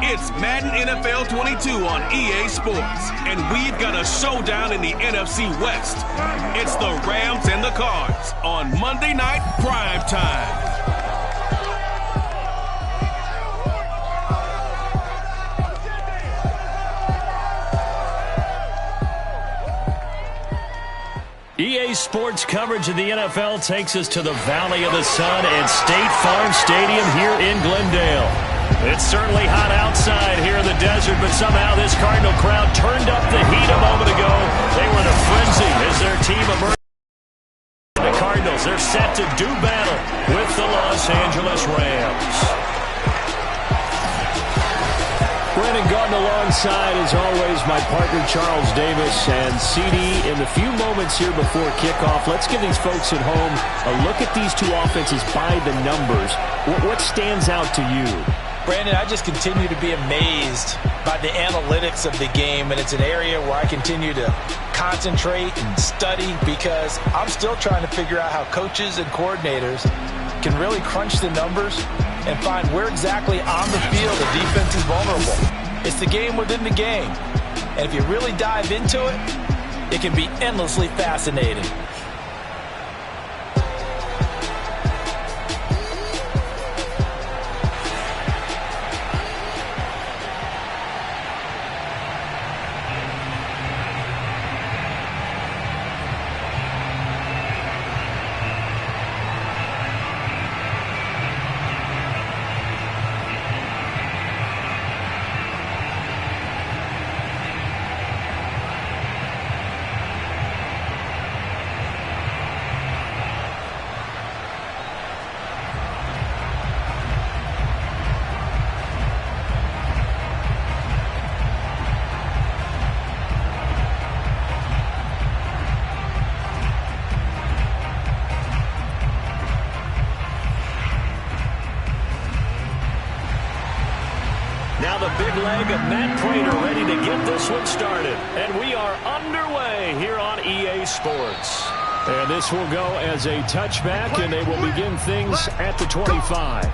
It's Madden NFL 22 on EA Sports, and we've got a showdown in the NFC West. It's the Rams and the Cards on Monday Night Prime Time. EA Sports coverage of the NFL takes us to the Valley of the Sun and State Farm Stadium here in Glendale. It's certainly hot outside here in the desert, but somehow this Cardinal crowd turned up the heat a moment ago. They were in a frenzy as their team emerged. The Cardinals, they're set to do battle with the Los Angeles Rams. Brandon Gaudin alongside, as always, my partner Charles Davis. And CD, in the few moments here before kickoff, let's give these folks at home a look at these two offenses by the numbers. What stands out to you? Brandon, I just continue to be amazed by the analytics of the game, and it's an area where I continue to concentrate and study because I'm still trying to figure out how coaches and coordinators can really crunch the numbers and find where exactly on the field the defense is vulnerable. It's the game within the game, and if you really dive into it, it can be endlessly fascinating. Now the big leg of Matt Prater ready to get this one started. And we are underway here on EA Sports. And this will go as a touchback, and they will begin things at the 25.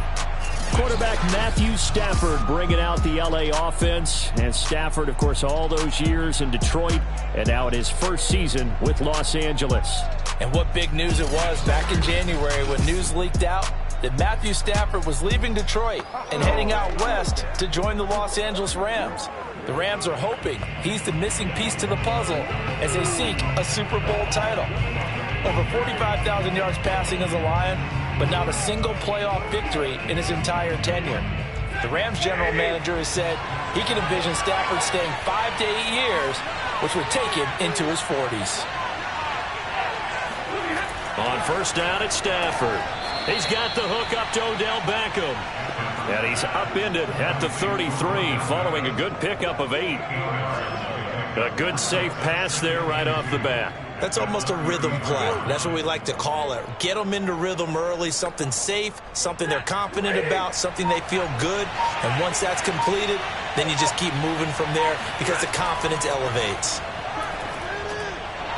Quarterback Matthew Stafford bringing out the LA offense. And Stafford, of course, all those years in Detroit, and now in his first season with Los Angeles. And what big news it was back in January when news leaked out that Matthew Stafford was leaving Detroit and heading out west to join the Los Angeles Rams. The Rams are hoping he's the missing piece to the puzzle as they seek a Super Bowl title. Over 45,000 yards passing as a Lion, but not a single playoff victory in his entire tenure. The Rams general manager has said he can envision Stafford staying 5 to 8 years, which would take him into his 40s. On first down, it's Stafford. He's got the hook up to Odell Beckham. And he's upended at the 33 following a good pickup of 8. A good safe pass there right off the bat. That's almost a rhythm play. That's what we like to call it. Get them into rhythm early, something safe, something they're confident about, something they feel good. And once that's completed, then you just keep moving from there because the confidence elevates.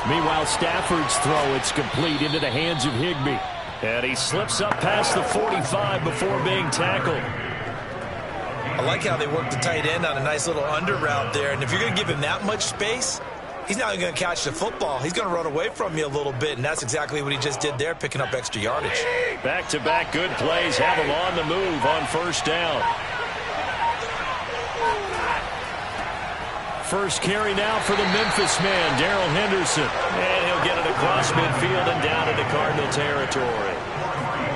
Meanwhile, Stafford's throw, it's complete into the hands of Higbee. And he slips up past the 45 before being tackled. I like how they work the tight end on a nice little under route there. And if you're going to give him that much space, he's not going to catch the football. He's going to run away from you a little bit, and that's exactly what he just did there, picking up extra yardage. Back-to-back good plays have him on the move on first down. First carry now for the Memphis man, Darrell Henderson. And he'll get it across midfield and down into Cardinal territory.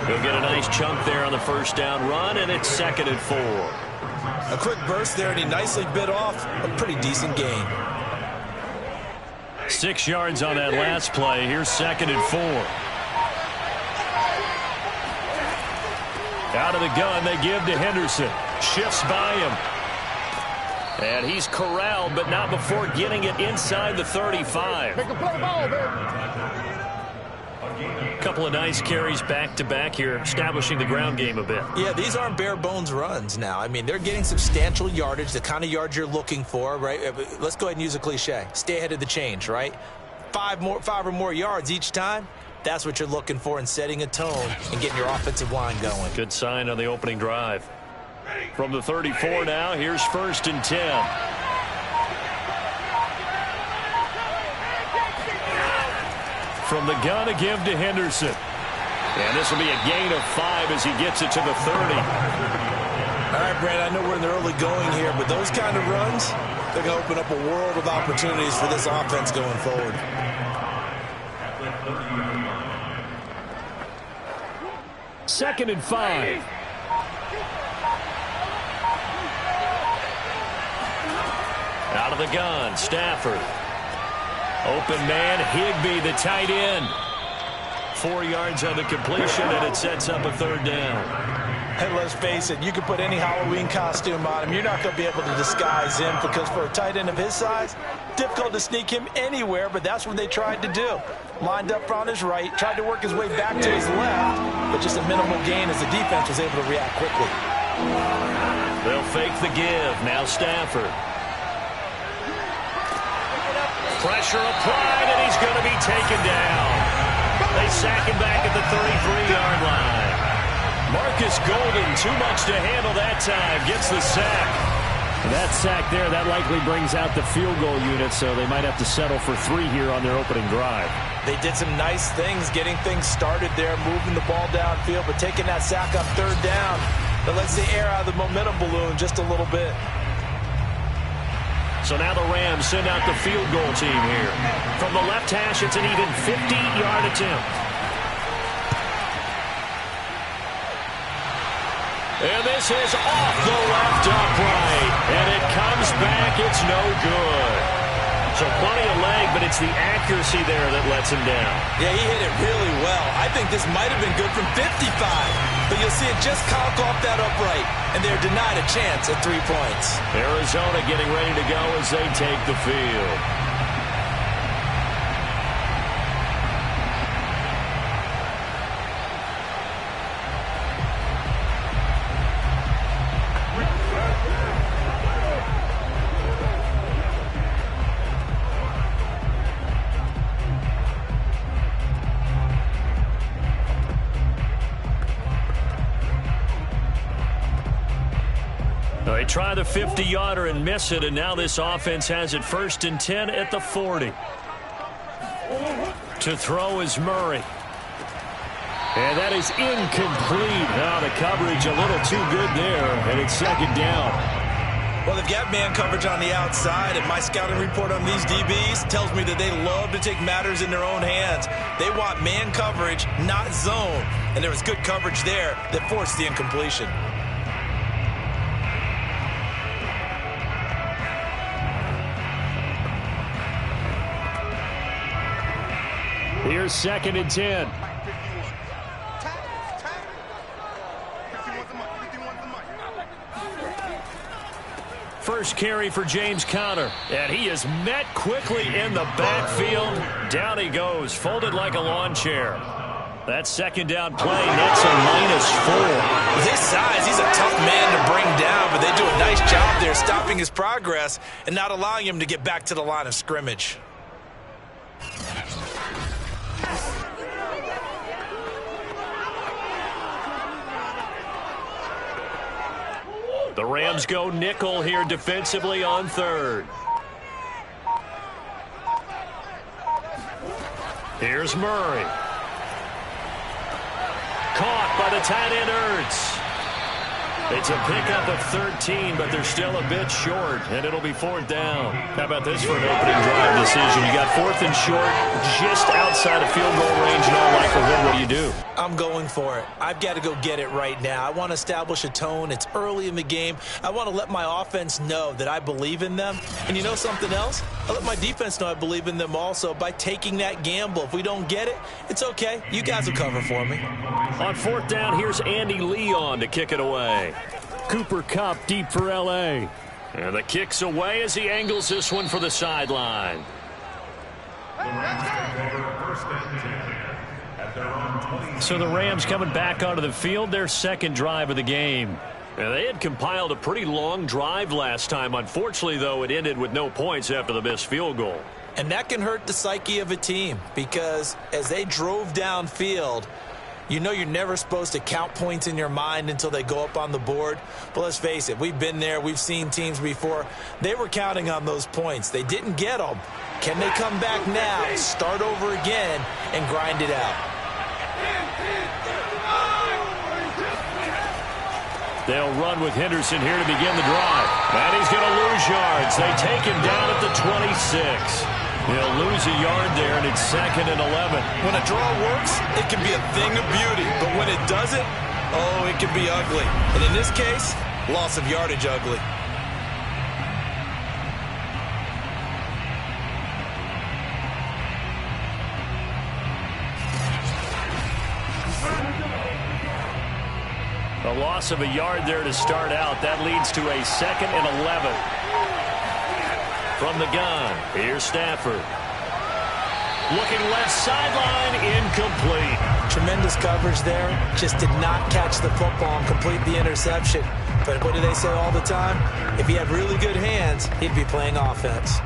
He'll get a nice chunk there on the first down run, and it's 2nd and 4. A quick burst there, and he nicely bit off a pretty decent gain. 6 yards on that last play. Here's 2nd and 4. Out of the gun, they give to Henderson. Shifts by him. And he's corralled, but not before getting it inside the 35. Make a play ball, baby. Couple of nice carries back-to-back here, establishing the ground game a bit. Yeah, these aren't bare-bones runs now. I mean, they're getting substantial yardage, the kind of yards you're looking for, right? Let's go ahead and use a cliche. Stay ahead of the change, right? 5 or more yards each time. That's what you're looking for in setting a tone and getting your offensive line going. Good sign on the opening drive. From the 34 now, here's 1st and 10. From the gun to give to Henderson. And this will be a gain of 5 as he gets it to the 30. All right, Brad, I know we're in the early going here, but those kind of runs, they're going to open up a world of opportunities for this offense going forward. Second and 5. Out of the gun, Stafford. Open man, Higbee, the tight end. 4 yards on the completion, and it sets up a 3rd down. Hey, let's face it, you can put any Halloween costume on him. You're not going to be able to disguise him because for a tight end of his size, difficult to sneak him anywhere, but that's what they tried to do. Lined up on his right, tried to work his way back to his left, but just a minimal gain as the defense was able to react quickly. They'll fake the give. Now Stafford. Pressure applied, and he's going to be taken down. They sack him back at the 33-yard line. Marcus Golden, too much to handle that time, gets the sack. That sack there, that likely brings out the field goal unit, so they might have to settle for 3 here on their opening drive. They did some nice things, getting things started there, moving the ball downfield, but taking that sack on 3rd down, that lets the air out of the momentum balloon just a little bit. So now the Rams send out the field goal team here. From the left hash, it's an even 50-yard attempt. And this is off the left upright. And it comes back. It's no good. So plenty of leg, but it's the accuracy there that lets him down. Yeah, he hit it really well. I think this might have been good from 55. But you'll see it just conk off that upright. And they're denied a chance at 3 points. Arizona getting ready to go as they take the field. They try the 50-yarder and miss it, and now this offense has it 1st and 10 at the 40. To throw is Murray. And that is incomplete. Now the coverage a little too good there, and it's 2nd down. Well, they've got man coverage on the outside, and my scouting report on these DBs tells me that they love to take matters in their own hands. They want man coverage, not zone. And there was good coverage there that forced the incompletion. Here's 2nd and 10. First carry for James Conner. And he is met quickly in the backfield. Down he goes, folded like a lawn chair. That 2nd down play nets a -4. With his size, he's a tough man to bring down, but they do a nice job there stopping his progress and not allowing him to get back to the line of scrimmage. The Rams go nickel here defensively on 3rd. Here's Murray. Caught by the tight end Ertz. It's a pickup of 13, but they're still a bit short, and it'll be 4th down. How about this for an opening drive decision? You got 4th and short, just outside of field goal range in all likelihood. What do you do? I'm going for it. I've got to go get it right now. I want to establish a tone. It's early in the game. I want to let my offense know that I believe in them. And you know something else? I let my defense know I believe in them also by taking that gamble. If we don't get it, it's okay. You guys will cover for me. On 4th down, here's Andy Leon to kick it away. Cooper Kupp deep for L.A. And the kick's away as he angles this one for the sideline. So the Rams coming back onto the field, their 2nd drive of the game. And they had compiled a pretty long drive last time. Unfortunately, though, it ended with no points after the missed field goal. And that can hurt the psyche of a team because as they drove downfield, You know you're never supposed to count points in your mind until they go up on the board. But let's face it, we've been there. We've seen teams before. They were counting on those points. They didn't get them. Can they come back now, start over again, and grind it out? They'll run with Henderson here to begin the drive. And he's going to lose yards. They take him down at the 26. He'll lose a yard there, and it's 2nd and 11. When a draw works, it can be a thing of beauty. But when it doesn't, oh, it can be ugly. And in this case, loss of yardage ugly. A loss of a yard there to start out. That leads to a 2nd and 11. From the gun, here's Stafford. Looking left sideline, incomplete. Tremendous coverage there. Just did not catch the football and complete the interception. But what do they say all the time? If he had really good hands, he'd be playing offense.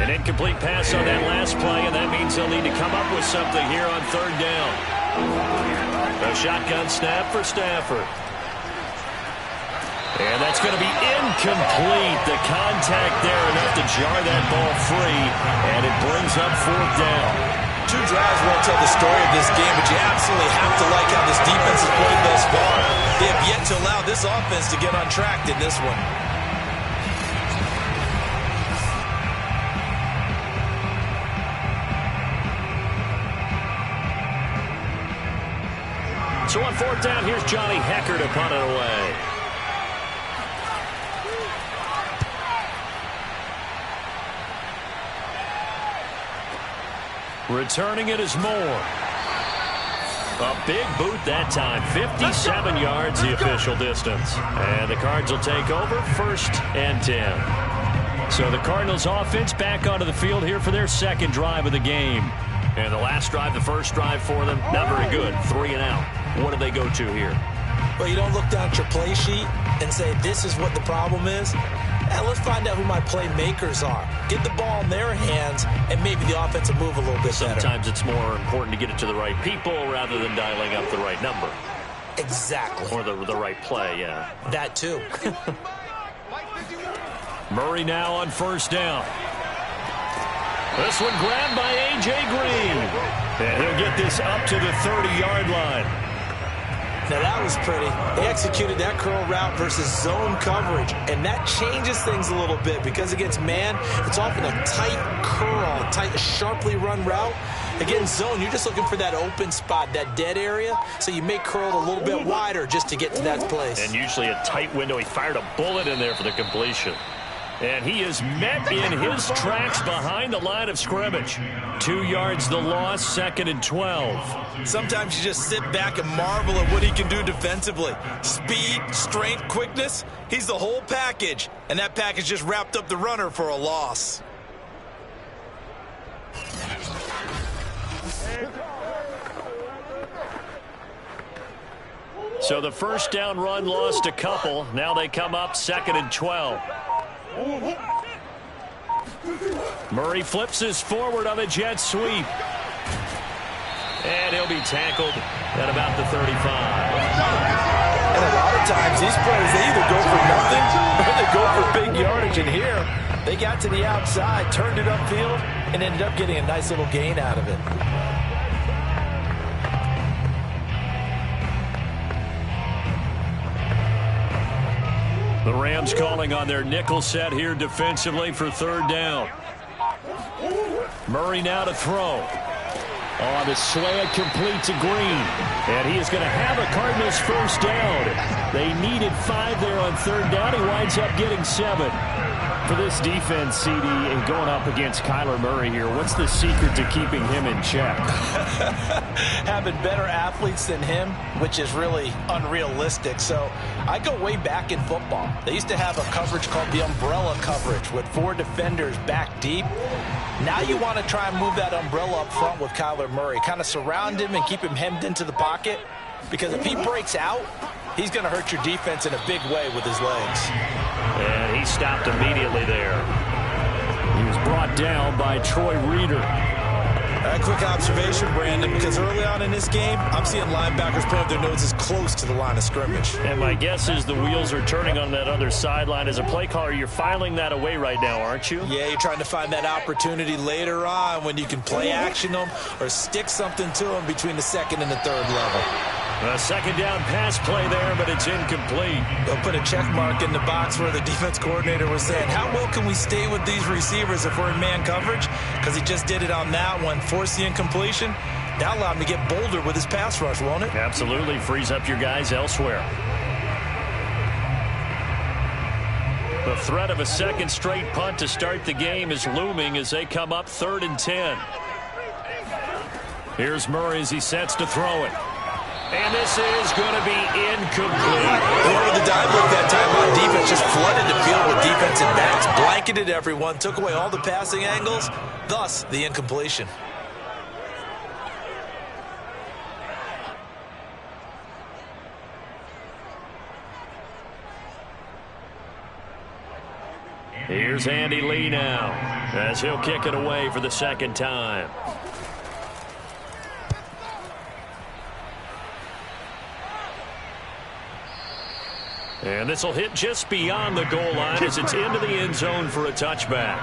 An incomplete pass on that last play, and that means they'll need to come up with something here on 3rd down. A shotgun snap for Stafford. And that's going to be incomplete. The contact there enough to jar that ball free, and it brings up 4th down. 2 drives won't tell the story of this game, but you absolutely have to like how this defense has played thus far. They have yet to allow this offense to get untracked in this one. So on 4th down, here's Johnny Hecker to punt it away. Returning it is Moore. A big boot that time. 57 yards the official distance. And the Cards will take over 1st and 10. So the Cardinals offense back onto the field here for their 2nd drive of the game. And the last drive, the first drive for them, not very good. 3 and out. What do they go to here? Well, you don't look down at your play sheet and say this is what the problem is. Let's find out who my playmakers are. Get the ball in their hands, and maybe the offense will move a little bit better. Sometimes it's more important to get it to the right people rather than dialing up the right number. Exactly. Or the right play, yeah. That too. Murray now on 1st down. This one grabbed by A.J. Green. And he'll get this up to the 30-yard line. Now that was pretty. They executed that curl route versus zone coverage, and that changes things a little bit because against man, it's often a tight curl, tight, sharply run route. Against zone, you're just looking for that open spot, that dead area, so you may curl it a little bit wider just to get to that place. And usually a tight window. He fired a bullet in there for the completion. And he is met in his tracks behind the line of scrimmage. 2 yards the loss, 2nd and 12. Sometimes you just sit back and marvel at what he can do defensively. Speed, strength, quickness, he's the whole package. And that package just wrapped up the runner for a loss. So the 1st down run lost a couple. Now they come up 2nd and 12. Murray flips his forward on a jet sweep. And he'll be tackled at about the 35. And a lot of times these plays, they either go for nothing or they go for big yardage. And here, they got to the outside, turned it upfield, and ended up getting a nice little gain out of it. The Rams calling on their nickel set here defensively for 3rd down. Murray now to throw. On the slant, complete to Green. And he is going to have a Cardinals 1st down. They needed 5 there on 3rd down. He winds up getting 7. For this defense, CD, and going up against Kyler Murray here, what's the secret to keeping him in check? Having better athletes than him, which is really unrealistic. So I go way back in football. They used to have a coverage called the umbrella coverage with 4 defenders back deep. Now you want to try and move that umbrella up front with Kyler Murray. Kind of surround him and keep him hemmed into the pocket. Because if he breaks out, he's going to hurt your defense in a big way with his legs. And he stopped immediately there. He was brought down by Troy Reeder. quick observation, Brandon, because early on in this game, I'm seeing linebackers put up their noses close to the line of scrimmage. And my guess is the wheels are turning on that other sideline. As a play caller, you're filing that away right now, aren't you? Yeah, you're trying to find that opportunity later on when you can play action them or stick something to them between the second and the third level. A second down pass play there, but it's incomplete. They'll put a check mark in the box where the defense coordinator was saying, how well can we stay with these receivers if we're in man coverage? Because he just did it on that one, forced the incompletion. That allowed him to get bolder with his pass rush, won't it? Absolutely. Frees up your guys elsewhere. The threat of a second straight punt to start the game is looming as they come up 3rd and 10. Here's Murray as he sets to throw it. And this is going to be incomplete. Whoever the dive look that time on defense just flooded the field with defensive backs, blanketed everyone, took away all the passing angles, thus the incompletion. Here's Andy Lee now as he'll kick it away for the second time. And this will hit just beyond the goal line as it's into the end zone for a touchback.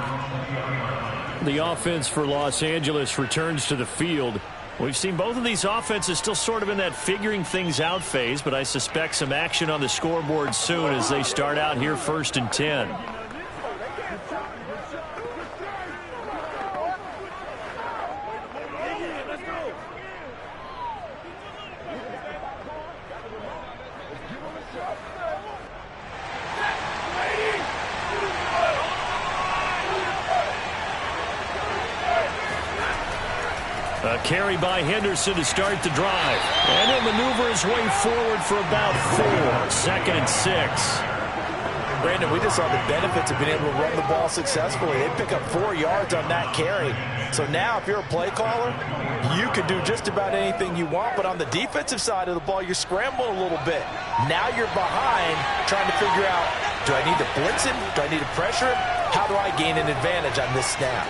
The offense for Los Angeles returns to the field. We've seen both of these offenses still sort of in that figuring things out phase, but I suspect some action on the scoreboard soon as they start out here 1st and 10. A carry by Henderson to start the drive. And he'll maneuver his way forward for about 4. 2nd and 6. Brandon, we just saw the benefits of being able to run the ball successfully. They pick up 4 yards on that carry. So now if you're a play caller, you can do just about anything you want. But on the defensive side of the ball, you're scrambling a little bit. Now you're behind trying to figure out, do I need to blitz him? Do I need to pressure him? How do I gain an advantage on this snap?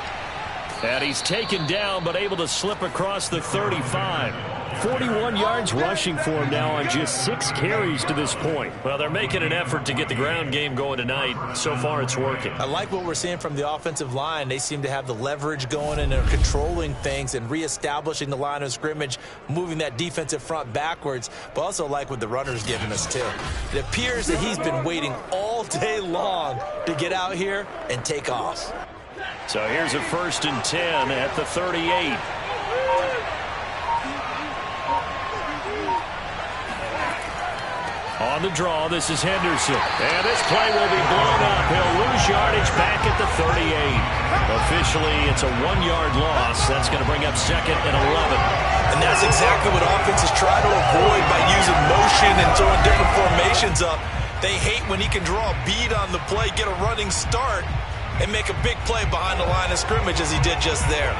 And he's taken down, but able to slip across the 35. 41 yards rushing for him now on just 6 carries to this point. Well, they're making an effort to get the ground game going tonight. So far, it's working. I like what we're seeing from the offensive line. They seem to have the leverage going and are controlling things and reestablishing the line of scrimmage, moving that defensive front backwards, but also like what the runner's giving us, too. It appears that he's been waiting all day long to get out here and take off. So here's a 1st and 10 at the 38. On the draw, this is Henderson. And this play will be blown up. He'll lose yardage back at the 38. Officially, it's a 1-yard loss. That's going to bring up 2nd and 11. And that's exactly what offenses try to avoid by using motion and throwing different formations up. They hate when he can draw a bead on the play, get a running start, and make a big play behind the line of scrimmage as he did just there.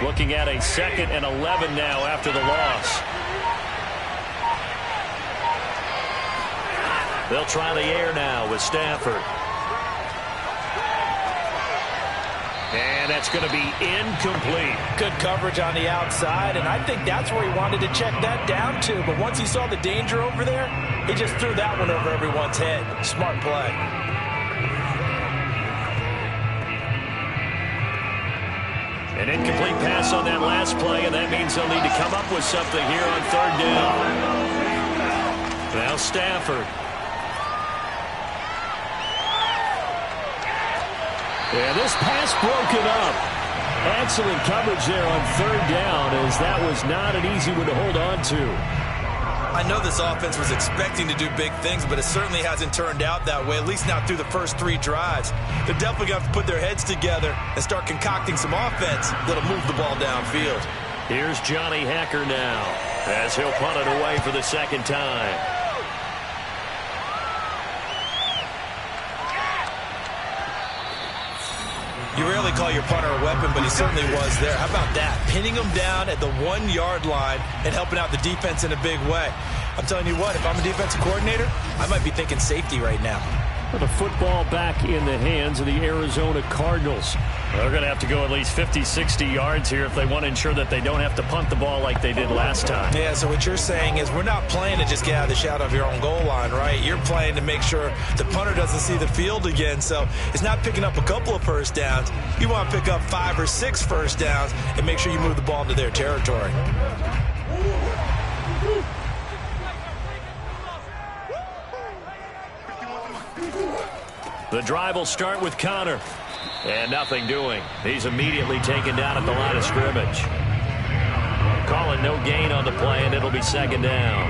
Looking at a 2nd and 11 now after the loss. They'll try the air now with Stafford. And that's going to be incomplete. Good coverage on the outside, and I think that's where he wanted to check that down to. But once he saw the danger over there, he just threw that one over everyone's head. Smart play. An incomplete pass on that last play, and that means they'll need to come up with something here on 3rd down. Now Stafford. Yeah, this pass broken up. Excellent coverage there on 3rd down, as that was not an easy one to hold on to. I know this offense was expecting to do big things, but it certainly hasn't turned out that way, at least not through the first 3 drives. They're definitely going to have to put their heads together and start concocting some offense that'll move the ball downfield. Here's Johnny Hacker now, as he'll punt it away for the 2nd time. You rarely call your punter a weapon, but he certainly was there. How about that? Pinning him down at the 1-yard line and helping out the defense in a big way. I'm telling you what, if I'm a defensive coordinator, I might be thinking safety right now. The football back in the hands of the Arizona Cardinals. They're going to have to go at least 50, 60 yards here if they want to ensure that they don't have to punt the ball like they did last time. Yeah, so what you're saying is we're not playing to just get out of the shadow of your own goal line, right? You're playing to make sure the punter doesn't see the field again. So it's not picking up a couple of first downs. You want to pick up 5 or 6 first downs and make sure you move the ball into their territory. The drive will start with Connor. And nothing doing. He's immediately taken down at the line of scrimmage. Calling no gain on the play, and it'll be second down.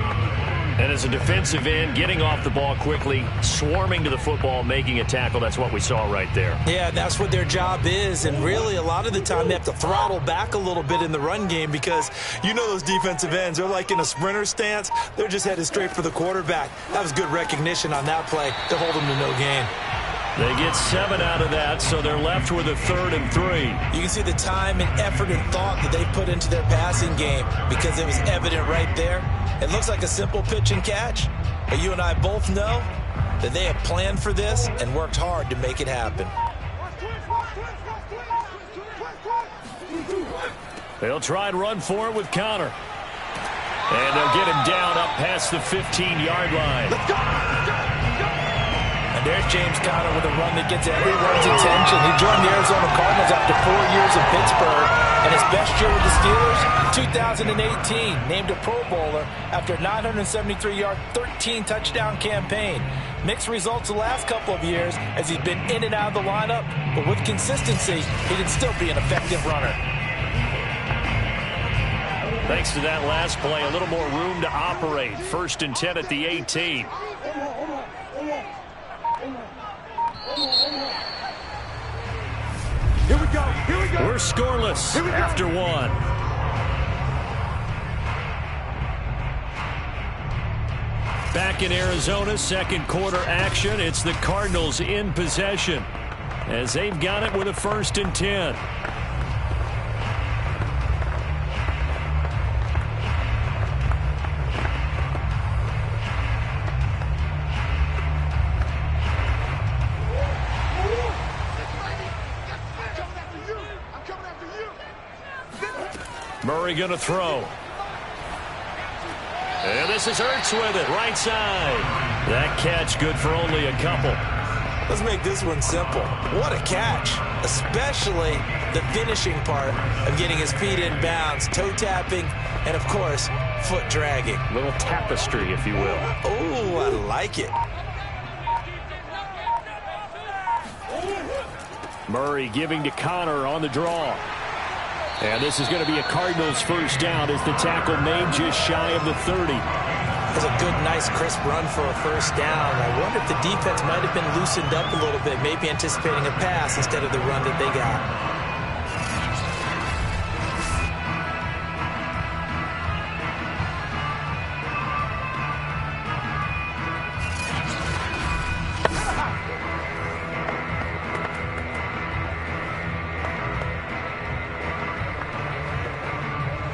And as a defensive end, getting off the ball quickly, swarming to the football, making a tackle, that's what we saw right there. Yeah, that's what their job is, and really a lot of the time they have to throttle back a little bit in the run game because you know those defensive ends, they're like in a sprinter stance. They're just headed straight for the quarterback. That was good recognition on that play to hold them to no gain. They get 7 out of that, so they're left with a 3rd and 3. You can see the time and effort and thought that they put into their passing game because it was evident right there. It looks like a simple pitch and catch, but you and I both know that they have planned for this and worked hard to make it happen. They'll try and run for it with Connor. And they'll get him down up past the 15-yard line. Let's go! And there's James Conner with a run that gets everyone's attention. He joined the Arizona Cardinals after 4 years in Pittsburgh. And his best year with the Steelers, 2018. Named a Pro Bowler after a 973-yard, 13-touchdown campaign. Mixed results the last couple of years as he's been in and out of the lineup. But with consistency, he can still be an effective runner. Thanks to that last play, a little more room to operate. 1st and 10 at the 18. Here we go. Here we go. We're scoreless after 1. Back in Arizona, 2nd quarter action. It's the Cardinals in possession as they've got it with a 1st and 10. Murray going to throw. And this is Ertz with it, right side. That catch good for only a couple. Let's make this one simple. What a catch, especially the finishing part of getting his feet in bounds, toe tapping, and of course, foot dragging. A little tapestry, if you will. Oh, I like it. Murray giving to Connor on the draw. And this is going to be a Cardinals 1st down as the tackle made just shy of the 30. That's a good, nice, crisp run for a 1st down. I wonder if the defense might have been loosened up a little bit, maybe anticipating a pass instead of the run that they got.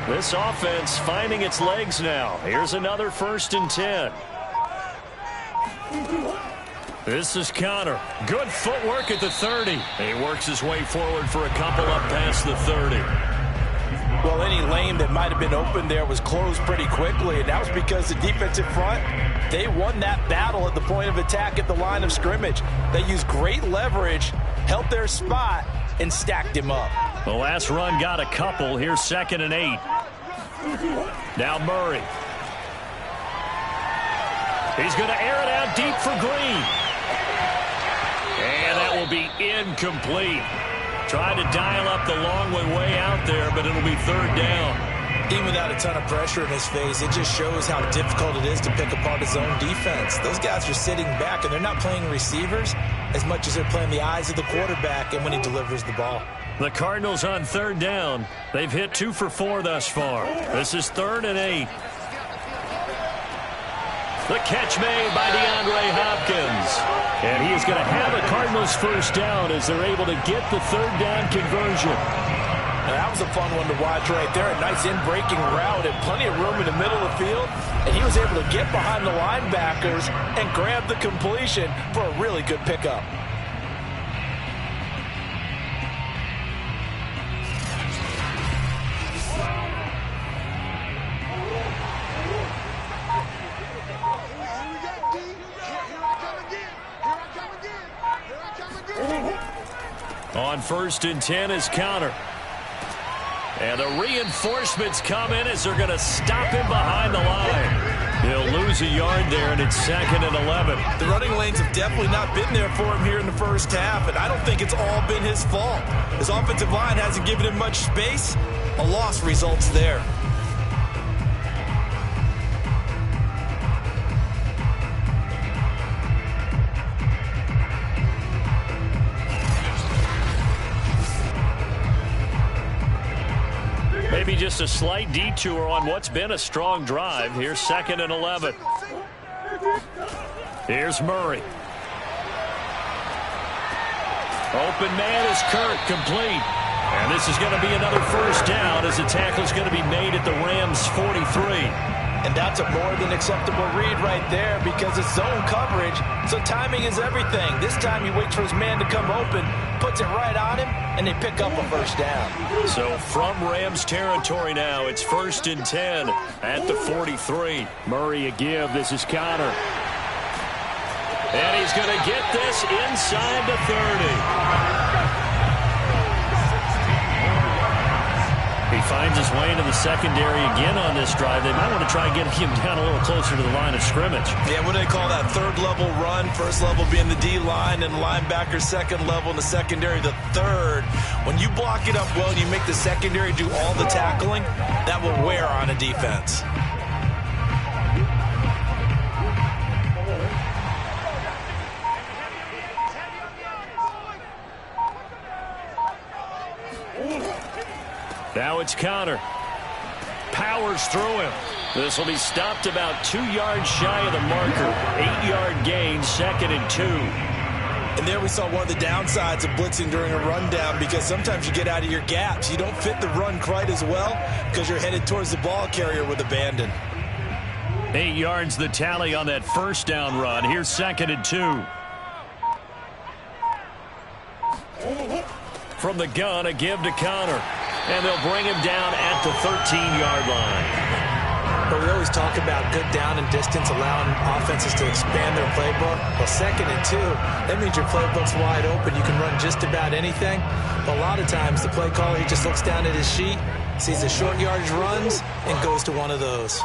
This offense finding its legs now. Here's another 1st and 10. This is Connor. Good footwork at the 30. He works his way forward for a couple up past the 30. Well, any lane that might have been open there was closed pretty quickly, and that was because the defensive front, they won that battle at the point of attack at the line of scrimmage. They used great leverage, held their spot, and stacked him up. The last run got a couple. Here's 2nd and 8. Now Murray. He's going to air it out deep for Green. And that will be incomplete. Tried to dial up the long way out there, but it'll be 3rd down. Even without a ton of pressure in his face, it just shows how difficult it is to pick apart his own defense. Those guys are sitting back, and they're not playing receivers as much as they're playing the eyes of the quarterback and when he delivers the ball. The Cardinals on 3rd down. They've hit 2 for 4 thus far. This is 3rd and 8. The catch made by DeAndre Hopkins. And he is going to have a Cardinals 1st down as they're able to get the 3rd down conversion. And that was a fun one to watch right there. A nice in-breaking route and plenty of room in the middle of the field. And he was able to get behind the linebackers and grab the completion for a really good pickup. On 1st and 10 is Counter. And the reinforcements come in as they're going to stop him behind the line. He'll lose a yard there, and it's 2nd and 11. The running lanes have definitely not been there for him here in the first half, and I don't think it's all been his fault. His offensive line hasn't given him much space. A loss results there. Maybe just a slight detour on what's been a strong drive. Here's 2nd and 11. Here's Murray. Open man is Kirk, complete. And this is going to be another first down as the tackle is going to be made at the Rams' 43. And that's a more than acceptable read right there because it's zone coverage, so timing is everything. This time he waits for his man to come open, puts it right on him, and they pick up a first down. So from Rams territory now, it's 1st and 10 at the 43. Murray a give. This is Connor. And he's going to get this inside the 30. He finds his way into the secondary again on this drive. They might want to try getting him down a little closer to the line of scrimmage. Yeah, what do they call that? Third level run. First level being the D-line and linebacker. Second level in the secondary, the third. When you block it up well and you make the secondary do all the tackling, that will wear on a defense. Now it's Connor. Powers through him. This will be stopped about 2 yards shy of the marker. 8-yard gain, 2nd and 2. And there we saw one of the downsides of blitzing during a rundown because sometimes you get out of your gaps. You don't fit the run quite as well because you're headed towards the ball carrier with abandon. 8 yards the tally on that first down run. Here's 2nd and 2. From the gun, a give to Connor. And they'll bring him down at the 13-yard line. But we always talk about good down and distance, allowing offenses to expand their playbook. Well, 2nd and 2, that means your playbook's wide open. You can run just about anything. But a lot of times, the play caller, he just looks down at his sheet, sees the short yardage runs, and goes to one of those.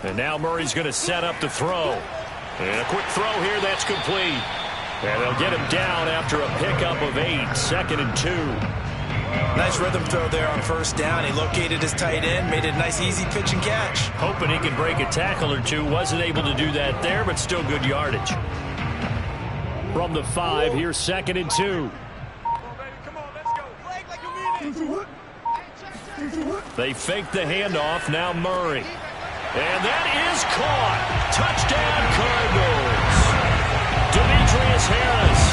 And now Murray's going to set up the throw. And a quick throw here, that's complete. And they'll get him down after a pickup of 8, 2nd and 2. Nice rhythm throw there on first down. He located his tight end, made it a nice easy pitch and catch. Hoping he can break a tackle or two. Wasn't able to do that there, but still good yardage. From the 5, here's 2nd and 2. They fake the handoff, now Murray. And that is caught. Touchdown Cardinals. Demetrius Harris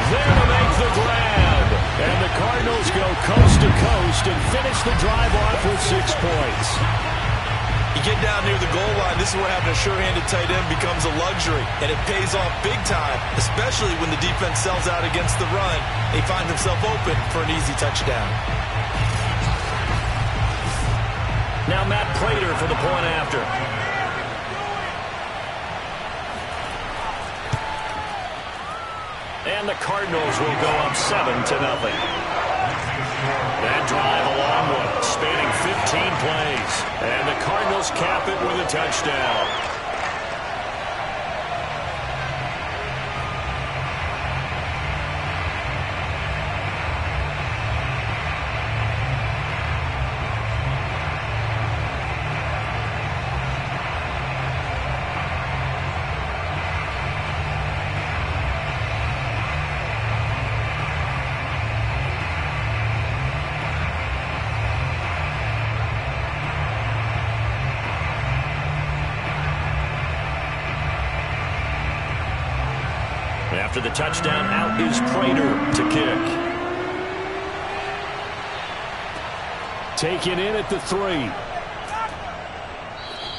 there to make the grab. And the Cardinals go coast to coast and finish the drive off with 6 points. You get down near the goal line, this is where having a sure-handed tight end becomes a luxury. And it pays off big time, especially when the defense sells out against the run. They find themselves open for an easy touchdown. Now Matt Prater for the point after. And the Cardinals will go up 7-0. That drive a long one, spanning 15 plays. And the Cardinals cap it with a touchdown. After the touchdown, out is Prater to kick. Taken in at the 3.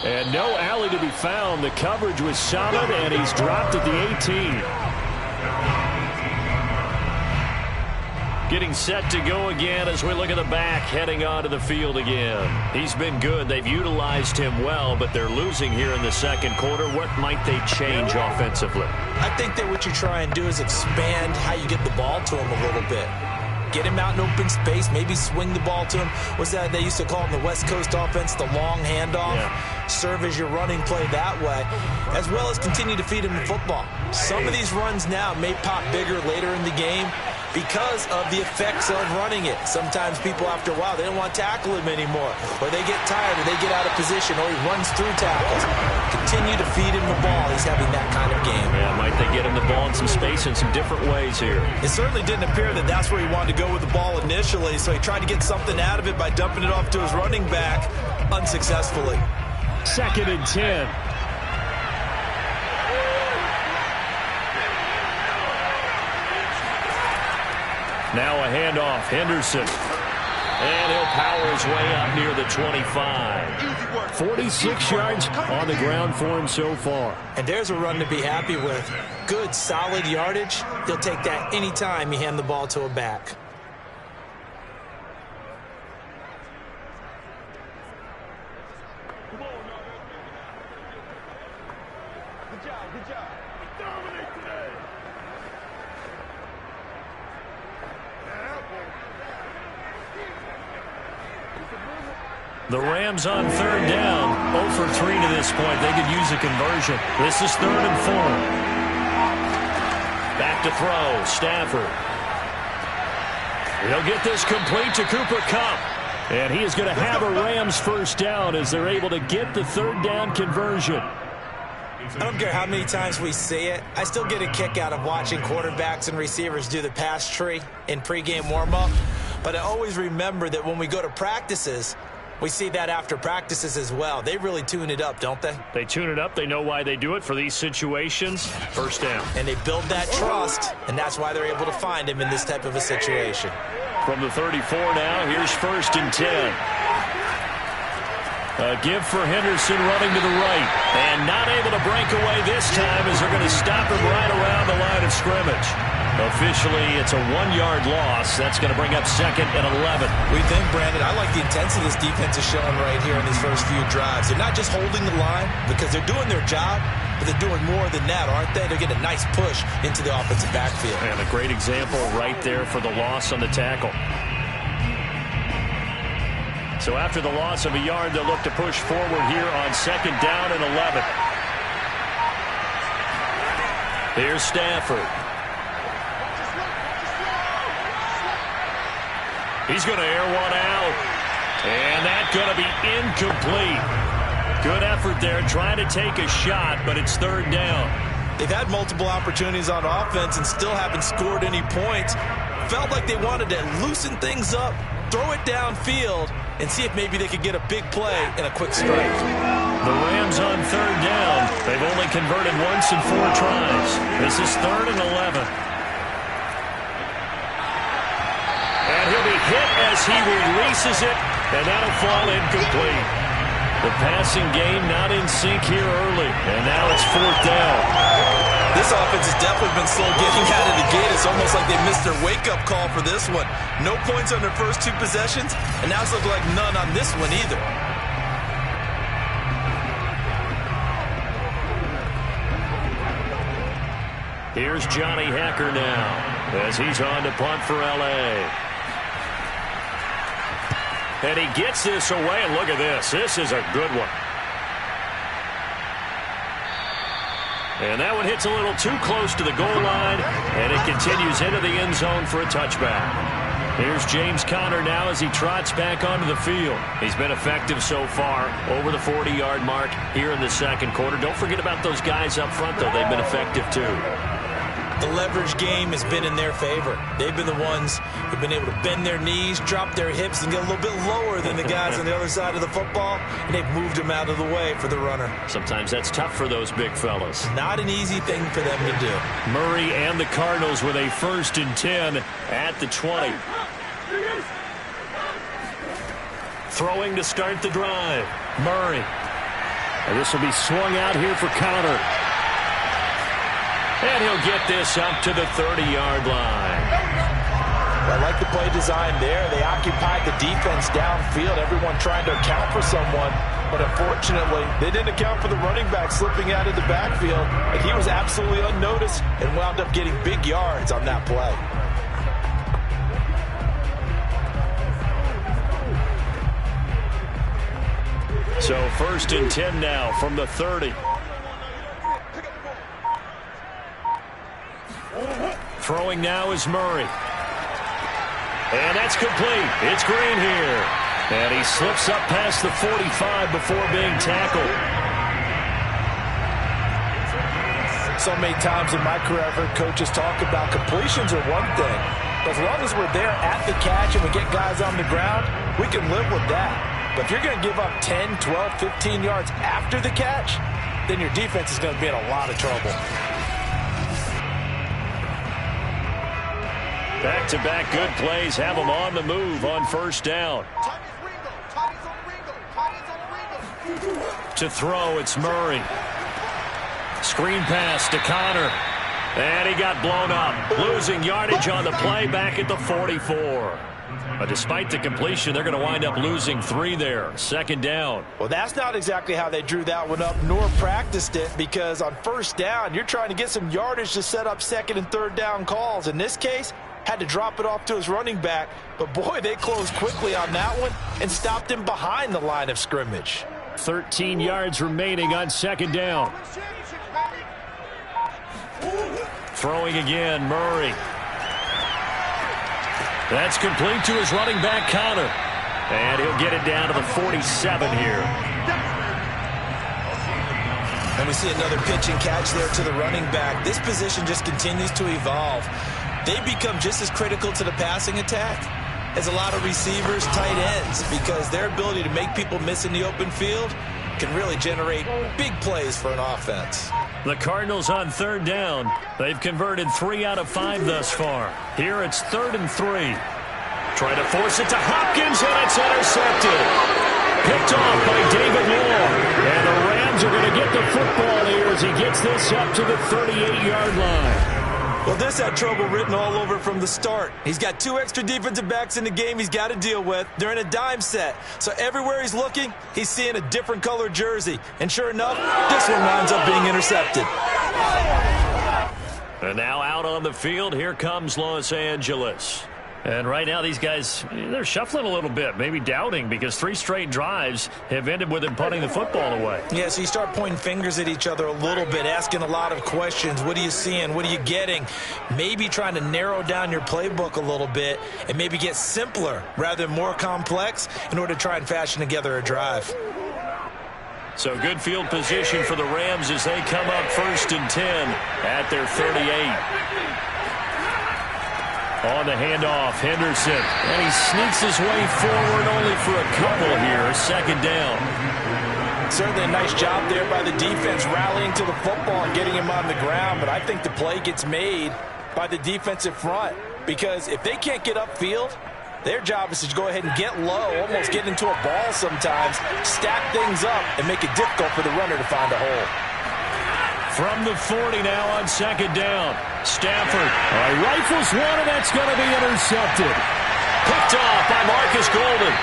And no alley to be found. The coverage was solid, and he's dropped at the 18. Getting set to go again as we look at the back, heading onto the field again. He's been good. They've utilized him well, but they're losing here in the second quarter. What might they change offensively? I think that what you try and do is expand how you get the ball to him a little bit. Get him out in open space, maybe swing the ball to him. What's that they used to call in the West Coast offense, the long handoff? Yeah. Serve as your running play that way, as well as continue to feed him the football. Some of these runs now may pop bigger later in the game because of the effects of running it. Sometimes people, after a while, they don't want to tackle him anymore, or they get tired, or they get out of position, or he runs through tackles. Continue to feed him the ball. He's having that kind of game. Yeah, might they get him the ball in some space in some different ways here? It certainly didn't appear that that's where he wanted to go with the ball initially, so he tried to get something out of it by dumping it off to his running back unsuccessfully. 2nd and 10. Now a handoff, Henderson. And he'll power his way up near the 25. 46 yards on the ground for him so far. And there's a run to be happy with. Good, solid yardage. He'll take that anytime you hand the ball to a back. Good job. Dominate today. The Rams on 3rd down. 0 for 3 to this point. They could use a conversion. This is 3rd and 4. Back to throw. Stafford. He'll get this complete to Cooper Kupp. And he is going to have a Rams first down as they're able to get the 3rd down conversion. I don't care how many times we see it. I still get a kick out of watching quarterbacks and receivers do the pass tree in pregame warm-up. But I always remember that when we go to practices, we see that after practices as well. They really tune it up, don't they? They tune it up. They know why they do it for these situations. First down. And they build that trust, and that's why they're able to find him in this type of a situation. From the 34 now, here's 1st and 10. A give for Henderson running to the right. And not able to break away this time as they're going to stop him right around the line of scrimmage. Officially, it's a 1-yard loss. That's going to bring up 2nd and 11. We think, Brandon, I like the intensity this defense is showing right here in these first few drives. They're not just holding the line because they're doing their job, but they're doing more than that, aren't they? They're getting a nice push into the offensive backfield. And a great example right there for the loss on the tackle. So after the loss of a yard, they'll look to push forward here on 2nd down and 11. Here's Stafford. He's going to air one out. And that's going to be incomplete. Good effort there, trying to take a shot, but it's 3rd down. They've had multiple opportunities on offense and still haven't scored any points. Felt like they wanted to loosen things up, throw it downfield, and see if maybe they could get a big play and a quick strike. The Rams on 3rd down. They've only converted once in 4 tries. This is 3rd and 11. And he'll be hit as he releases it, and that'll fall incomplete. The passing game not in sync here early, and now it's 4th down. This offense has definitely been slow getting out of the gate. It's almost like they missed their wake-up call for this one. No points on their first 2 possessions, and now it's looking like none on this one either. Here's Johnny Hacker now as he's on to punt for L.A. And he gets this away, and look at this. This is a good one. And that one hits a little too close to the goal line, and it continues into the end zone for a touchback. Here's James Conner now as he trots back onto the field. He's been effective so far, over the 40-yard mark here in the second quarter. Don't forget about those guys up front, though. They've been effective, too. The leverage game has been in their favor. They've been the ones who've been able to bend their knees, drop their hips, and get a little bit lower than the guys on the other side of the football, and they've moved them out of the way for the runner. Sometimes that's tough for those big fellas. Not an easy thing for them to do. Murray and the Cardinals with a 1st and 10 at the 20. Throwing to start the drive. Murray. And this will be swung out here for Connor. And he'll get this up to the 30-yard line. I like the play design there. They occupied the defense downfield, everyone trying to account for someone. But unfortunately, they didn't account for the running back slipping out of the backfield. And he was absolutely unnoticed and wound up getting big yards on that play. So 1st and 10 now from the 30. Throwing now is Murray. And that's complete. It's Green here. And he slips up past the 45 before being tackled. So many times in my career I've heard coaches talk about completions are one thing. But as long as we're there at the catch and we get guys on the ground, we can live with that. But if you're going to give up 10, 12, 15 yards after the catch, then your defense is going to be in a lot of trouble. Back-to-back good plays have them on the move on 1st down. To throw, it's Murray. Screen pass to Connor. And he got blown up. Losing yardage on the play back at the 44. But despite the completion, they're going to wind up losing 3 there. 2nd down. Well, that's not exactly how they drew that one up nor practiced it, because on 1st down, you're trying to get some yardage to set up 2nd and 3rd down calls. In this case, had to drop it off to his running back. But, boy, they closed quickly on that one and stopped him behind the line of scrimmage. 13 yards remaining on 2nd down. Throwing again, Murray. That's complete to his running back, Connor. And he'll get it down to the 47 here. And we see another pitch and catch there to the running back. This position just continues to evolve. They become just as critical to the passing attack as a lot of receivers, tight ends, because their ability to make people miss in the open field can really generate big plays for an offense. The Cardinals on 3rd down. They've converted 3 out of 5 thus far. Here it's 3rd and 3. Try to force it to Hopkins, and it's intercepted. Picked off by David Moore. And the Rams are going to get the football here as he gets this up to the 38-yard line. Well, this had trouble written all over from the start. He's got 2 extra defensive backs in the game he's got to deal with. They're in a dime set. So everywhere he's looking, he's seeing a different color jersey. And sure enough, this one winds up being intercepted. And now out on the field, here comes Los Angeles. And right now these guys, they're shuffling a little bit, maybe doubting, because 3 straight drives have ended with them punting the football away. Yeah, so you start pointing fingers at each other a little bit, asking a lot of questions. What are you seeing? What are you getting? Maybe trying to narrow down your playbook a little bit and maybe get simpler rather than more complex in order to try and fashion together a drive. So good field position for the Rams as they come up 1st and 10 at their 38. On the handoff, Henderson. And he sneaks his way forward only for a couple here. 2nd down. Certainly a nice job there by the defense rallying to the football and getting him on the ground. But I think the play gets made by the defensive front, because if they can't get upfield, their job is to go ahead and get low, almost get into a ball sometimes, stack things up, and make it difficult for the runner to find a hole. From the 40 now on 2nd down. Stafford rifles one, and that's going to be intercepted. Picked off by Marcus Golden.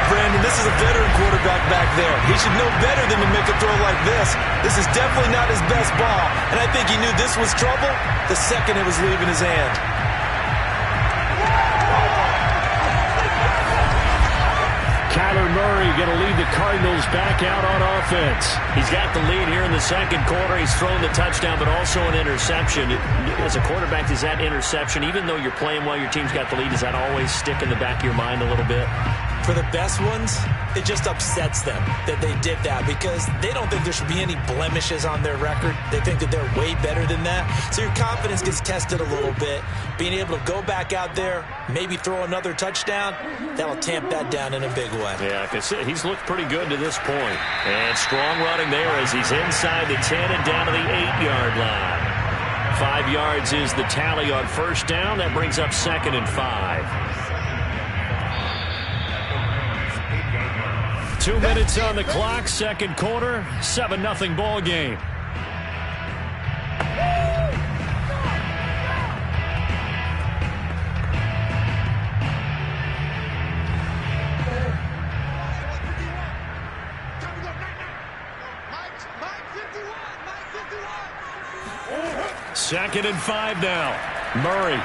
Brandon, this is a veteran quarterback back there. He should know better than to make a throw like this. This is definitely not his best ball, and I think he knew this was trouble the second it was leaving his hand. Kyler Murray going to lead the Cardinals back out on offense. He's got the lead here in the 2nd quarter. He's thrown the touchdown, but also an interception. As a quarterback, does that interception, even though you're playing well, your team's got the lead, does that always stick in the back of your mind a little bit? For the best ones, it just upsets them that they did that because they don't think there should be any blemishes on their record. They think that they're way better than that. So your confidence gets tested a little bit. Being able to go back out there, maybe throw another touchdown, that'll tamp that down in a big way. Yeah, he's looked pretty good to this point. And strong running there as he's inside the 10 and down to the 8-yard line. 5 yards is the tally on first down. That brings up 2nd and 5. 2 minutes on the clock, second quarter, 7-0 ball game. Second and 5 now. Murray.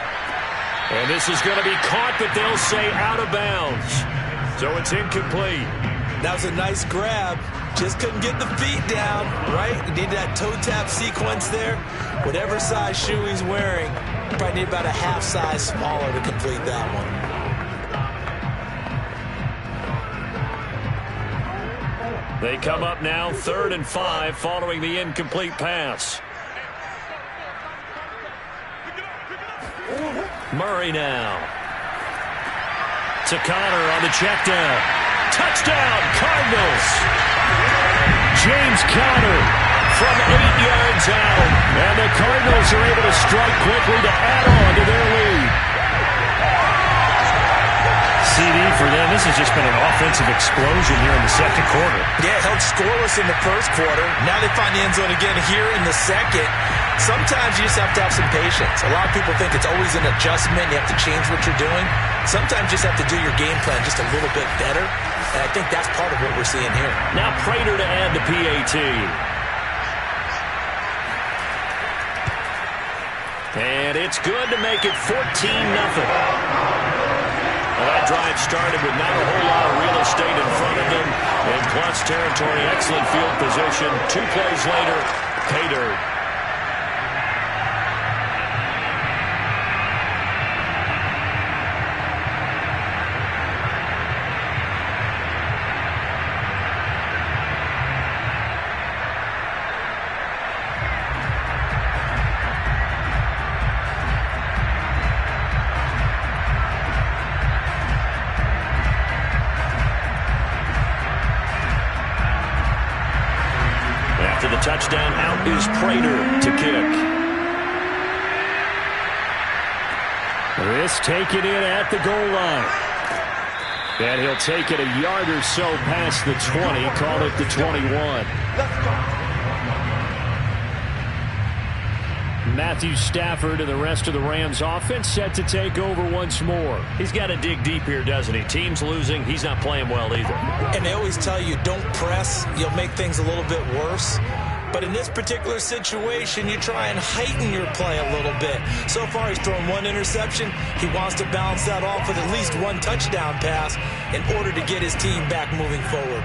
And this is going to be caught, but they'll say out of bounds. So it's incomplete. That was a nice grab. Just couldn't get the feet down, right? You need that toe tap sequence there. Whatever size shoe he's wearing, probably need about a half size smaller to complete that one. They come up now 3rd and 5 following the incomplete pass. Murray now. To Connor on the check down. Touchdown, Cardinals. James Conner from 8 yards out. And the Cardinals are able to strike quickly to add on to their lead. CD for them. This has just been an offensive explosion here in the second quarter. Yeah, held scoreless in the first quarter. Now they find the end zone again here in the second. Sometimes you just have to have some patience. A lot of people think it's always an adjustment. You have to change what you're doing. Sometimes you just have to do your game plan just a little bit better. And I think that's part of what we're seeing here. Now Prater to add the PAT. And it's good to make it 14-0. Well, that drive started with not a whole lot of real estate in front of them. In plus territory, excellent field position. 2 plays later, pay dirt. Touchdown, out is Prater to kick. This taken in at the goal line. And he'll take it a yard or so past the 20, call it the 21. Matthew Stafford and the rest of the Rams offense set to take over once more. He's got to dig deep here, doesn't he? Team's losing. He's not playing well either. And they always tell you, don't press. You'll make things a little bit worse. But in this particular situation, you try and heighten your play a little bit. So far, he's thrown 1 interception. He wants to balance that off with at least 1 touchdown pass in order to get his team back moving forward.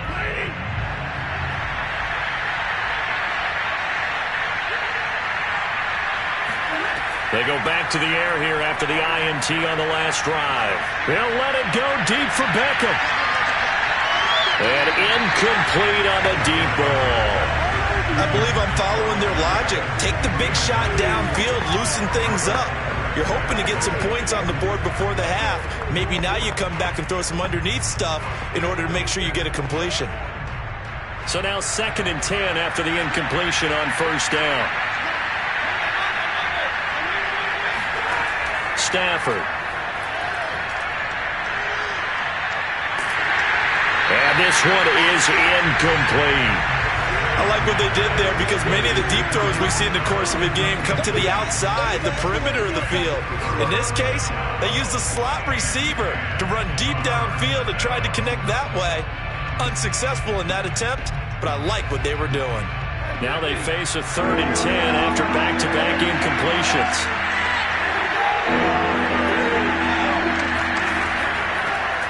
They go back to the air here after the INT on the last drive. They'll let it go deep for Beckham. And incomplete on the deep ball. I believe I'm following their logic. Take the big shot downfield, loosen things up. You're hoping to get some points on the board before the half. Maybe now you come back and throw some underneath stuff in order to make sure you get a completion. So now 2nd and 10 after the incompletion on first down. Stafford. And this one is incomplete. I like what they did there because many of the deep throws we see in the course of a game come to the outside, the perimeter of the field. In this case, they used the slot receiver to run deep downfield and tried to connect that way. Unsuccessful in that attempt, but I like what they were doing. Now they face a 3rd and 10 after back-to-back incompletions.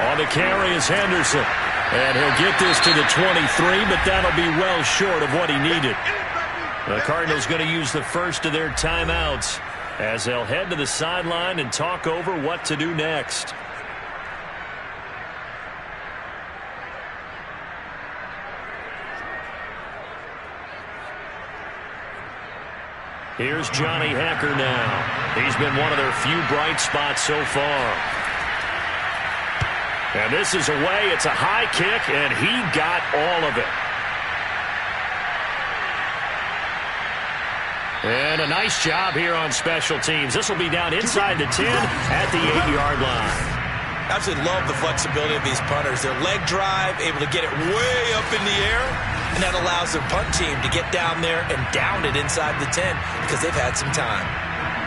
On the carry is Henderson. And he'll get this to the 23, but that'll be well short of what he needed. The Cardinals going to use the first of their timeouts as they'll head to the sideline and talk over what to do next. Here's Johnny Hecker now. He's been one of their few bright spots so far. And this is away. It's a high kick, and he got all of it. And a nice job here on special teams. This will be down inside the 10 at the 8-yard line. Absolutely love the flexibility of these punters. Their leg drive, able to get it way up in the air, and that allows their punt team to get down there and down it inside the 10 because they've had some time.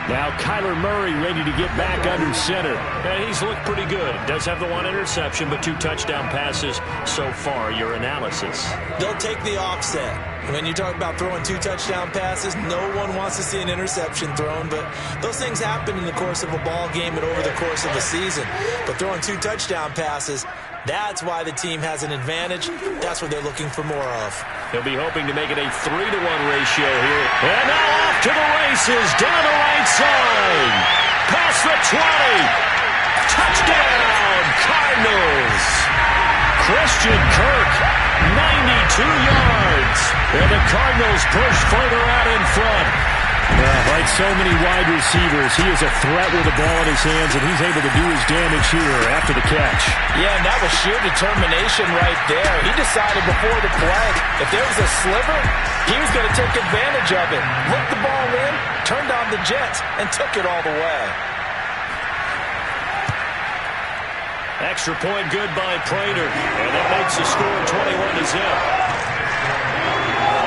Now Kyler Murray ready to get back under center. And he's looked pretty good. Does have the one interception, but 2 touchdown passes so far. Your analysis? They'll take the offset. When you talk about throwing 2 touchdown passes, no one wants to see an interception thrown, but those things happen in the course of a ball game and over the course of a season. But throwing 2 touchdown passes, that's why the team has an advantage. That's what they're looking for more of. He'll be hoping to make it a 3-to-1 ratio here. And now off to the races, down the right side. Past the 20. Touchdown, Cardinals. Christian Kirk, 92 yards. And the Cardinals push further out in front. Like so many wide receivers, he is a threat with the ball in his hands, and he's able to do his damage here after the catch. Yeah, and that was sheer determination right there. He decided before the play, if there was a sliver, he was going to take advantage of it. Looked the ball in, turned on the jets, and took it all the way. Extra point good by Prater, and that makes the score 21-0.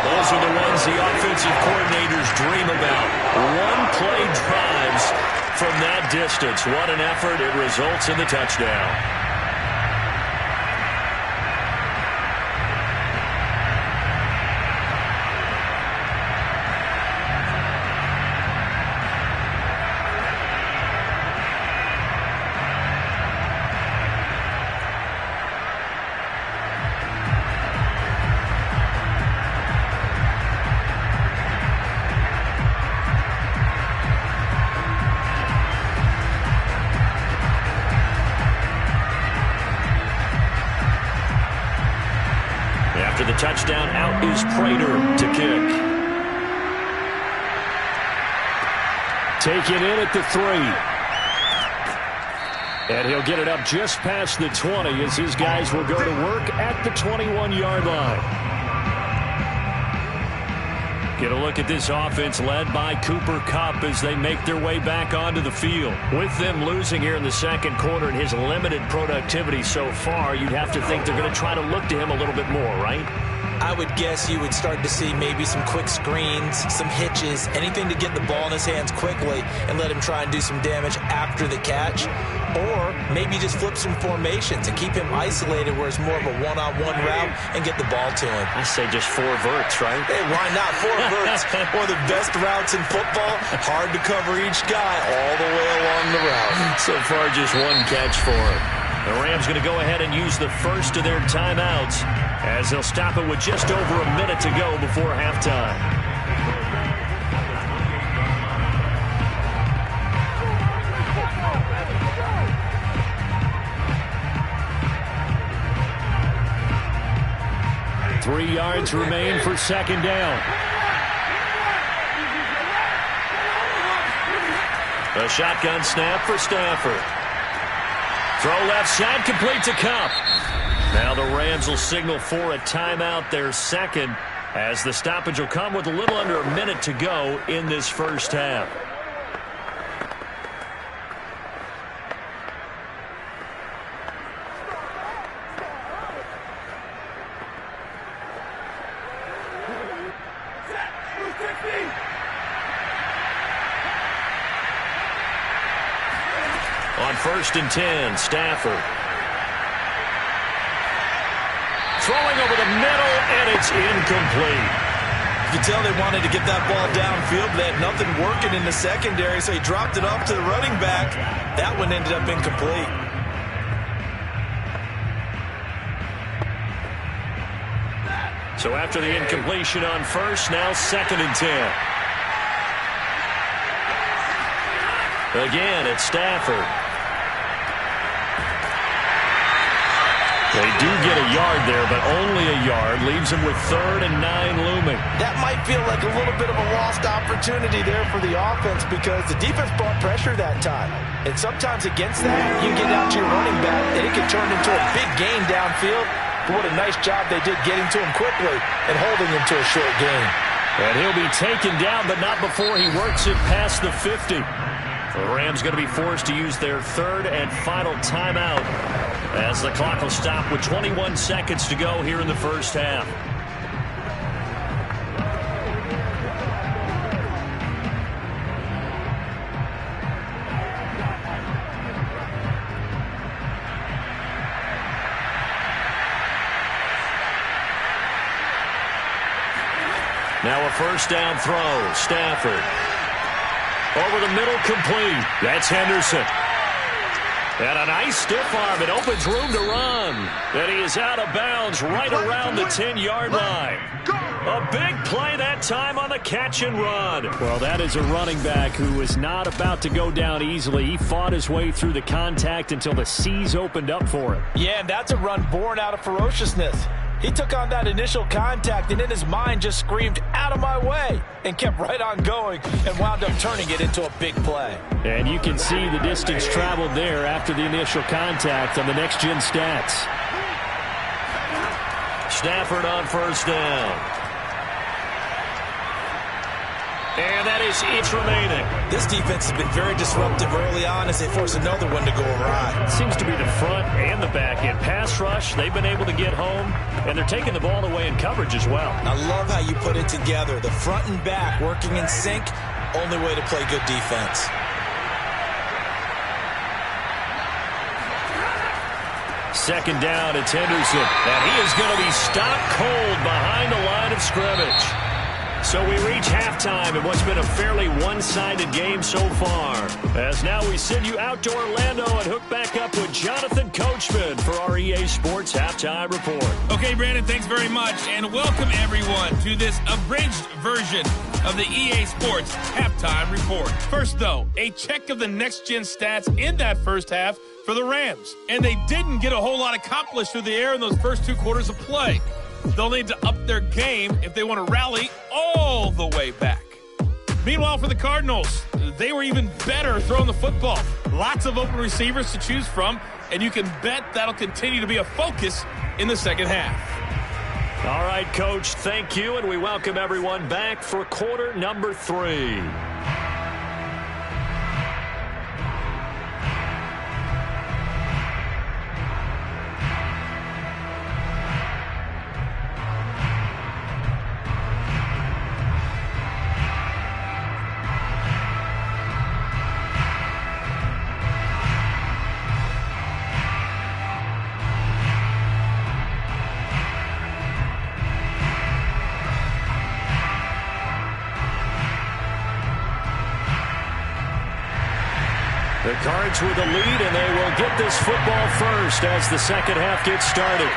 Those are the ones the offensive coordinators dream about. One-play drives from that distance. What an effort. It results in the touchdown. After the touchdown, out is Prater to kick. Taken in at the 3. And he'll get it up just past the 20 as his guys will go to work at the 21-yard line. Get a look at this offense led by Cooper Kupp as they make their way back onto the field. With them losing here in the second quarter and his limited productivity so far, you'd have to think they're going to try to look to him a little bit more, right? I would guess you would start to see maybe some quick screens, some hitches, anything to get the ball in his hands quickly and let him try and do some damage after the catch. Or maybe just flip some formations and keep him isolated where it's more of a one-on-one route and get the ball to him. I say just 4 verts, right? Hey, why not? 4 verts, one of the best routes in football. Hard to cover each guy all the way along the route. So far, just 1 catch for him. The Rams going to go ahead and use the first of their timeouts as they'll stop it with just over a minute to go before halftime. Three yards remain for second down. A shotgun snap for Stafford. Throw left side, complete to Kupp. Now the Rams will signal for a timeout, their second, as the stoppage will come with a little under a minute to go in this first half. On 1st and 10, Stafford. Throwing over the middle, and it's incomplete. You can tell they wanted to get that ball downfield, but they had nothing working in the secondary, so he dropped it off to the running back. That one ended up incomplete. So after the incompletion on 1st, now 2nd and 10. Again, it's Stafford. They do get a yard there, but only a yard. Leaves them with 3rd and 9 looming. That might feel like a little bit of a lost opportunity there for the offense because the defense brought pressure that time. And sometimes against that, you get out to your running back, and it can turn into a big gain downfield. But what a nice job they did getting to him quickly and holding him to a short gain. And he'll be taken down, but not before he works it past the 50. The Rams going to be forced to use their 3rd and final timeout as the clock will stop with 21 seconds to go here in the first half. Now a first down throw. Stafford. Over the middle, complete. That's Henderson. And a nice stiff arm. It opens room to run. And he is out of bounds right around the 10-yard line. A big play that time on the catch and run. Well, that is a running back who is not about to go down easily. He fought his way through the contact until the seas opened up for him. Yeah, and that's a run born out of ferociousness. He took on that initial contact and in his mind just screamed, "Out of my way," and kept right on going and wound up turning it into a big play. And you can see the distance traveled there after the initial contact on the next-gen stats. Stafford on first down. And that is it remaining. This defense has been very disruptive early on as they force another one to go awry. Seems to be the front and the back end. Pass rush, they've been able to get home, and they're taking the ball away in coverage as well. I love how you put it together. The front and back working in sync, only way to play good defense. Second down, it's Henderson. And he is going to be stopped cold behind the line of scrimmage. So we reach halftime in what's been a fairly one-sided game so far. As now we send you out to Orlando and hook back up with Jonathan Coachman for our EA Sports Halftime Report. Okay, Brandon, thanks very much. And welcome, everyone, to this abridged version of the EA Sports Halftime Report. First, though, a check of the next-gen stats in that first half for the Rams. And they didn't get a whole lot accomplished through the air in those first 2 quarters of play. They'll need to up their game if they want to rally all the way back. Meanwhile, for the Cardinals, they were even better throwing the football. Lots of open receivers to choose from, and you can bet that'll continue to be a focus in the second half. All right, Coach, thank you, and we welcome everyone back for quarter number 3. The Cards with the lead, and they will get this football first as the second half gets started.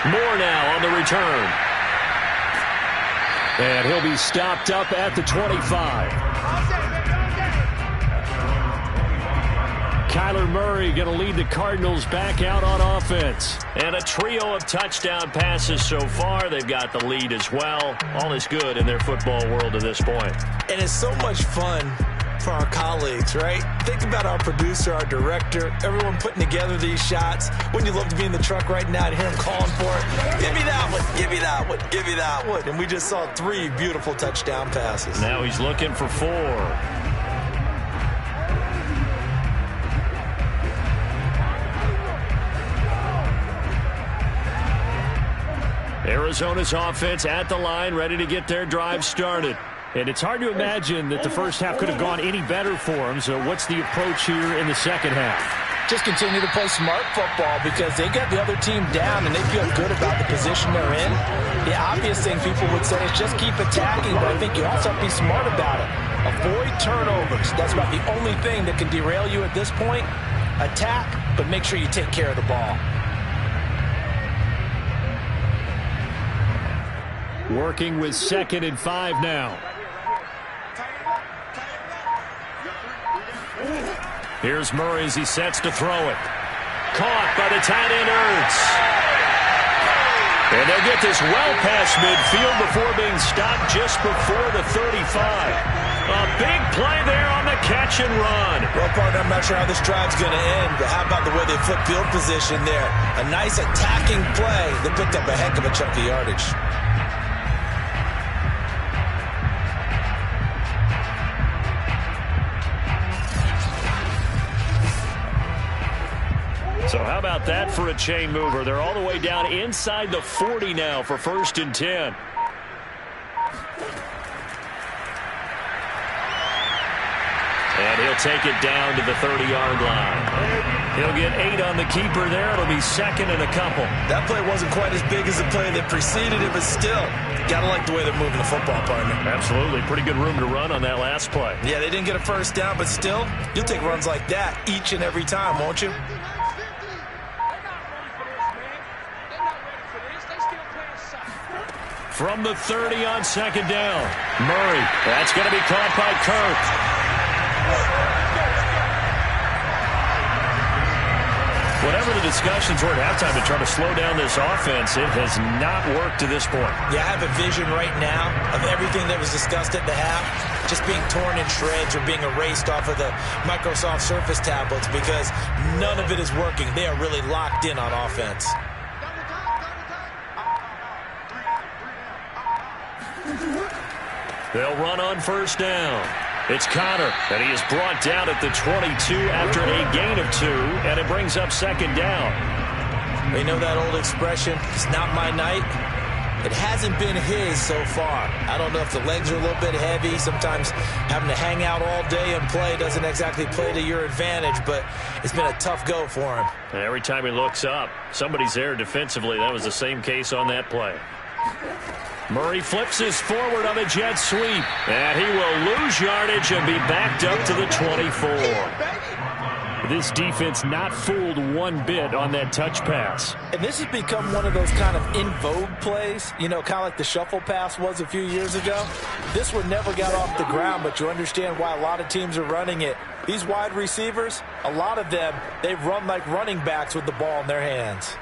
Moore now on the return. And he'll be stopped up at the 25. Kyler Murray going to lead the Cardinals back out on offense. And a trio of touchdown passes so far. They've got the lead as well. All is good in their football world at this point. And it's so much fun for our colleagues, right? Think about our producer, our director, everyone putting together these shots. Wouldn't you love to be in the truck right now and hear him calling for it? Give me that one, give me that one, give me that one. And we just saw 3 beautiful touchdown passes. Now he's looking for 4. Arizona's offense at the line, ready to get their drive started. And it's hard to imagine that the first half could have gone any better for them. So what's the approach here in the second half? Just continue to play smart football because they got the other team down and they feel good about the position they're in. The obvious thing people would say is just keep attacking, but I think you also have to be smart about it. Avoid turnovers. That's about the only thing that can derail you at this point. Attack, but make sure you take care of the ball. Working with 2nd and 5 now. Here's Murray as he sets to throw it. caught by the tight end Ertz. And they'll get this well past midfield before being stopped just before the 35. A big play there on the catch and run. Well, partner, I'm not sure how this drive's going to end, but how about the way they flip field position there? A nice attacking play that picked up a heck of a chunk of yardage. So how about that for a chain mover? They're all the way down inside the 40 now for 1st and 10. And he'll take it down to the 30-yard line. He'll get 8 on the keeper there. It'll be 2nd and a couple. That play wasn't quite as big as the play that preceded it, but still, got to like the way they're moving the football, partner. Absolutely. Pretty good room to run on that last play. Yeah, they didn't get a first down, but still, you'll take runs like that each and every time, won't you? From the 30 on 2nd down. Murray. That's going to be caught by Kirk. Whatever the discussions were at halftime to try to slow down this offense, it has not worked to this point. Yeah, I have a vision right now of everything that was discussed at the half just being torn in shreds or being erased off of the Microsoft Surface tablets because none of it is working. They are really locked in on offense. They'll run on 1st down. It's Connor, and he is brought down at the 22 after a gain of 2, and it brings up 2nd down. You know that old expression, it's not my night? It hasn't been his so far. I don't know if the legs are a little bit heavy. Sometimes having to hang out all day and play doesn't exactly play to your advantage, but it's been a tough go for him. And every time he looks up, somebody's there defensively. That was the same case on that play. Murray flips his forward on a jet sweep, and he will lose yardage and be backed up to the 24. This defense not fooled one bit on that touch pass. And this has become one of those kind of in vogue plays, you know, kind of like the shuffle pass was a few years ago. This one never got off the ground, but you understand why a lot of teams are running it. These wide receivers, a lot of them, they run like running backs with the ball in their hands.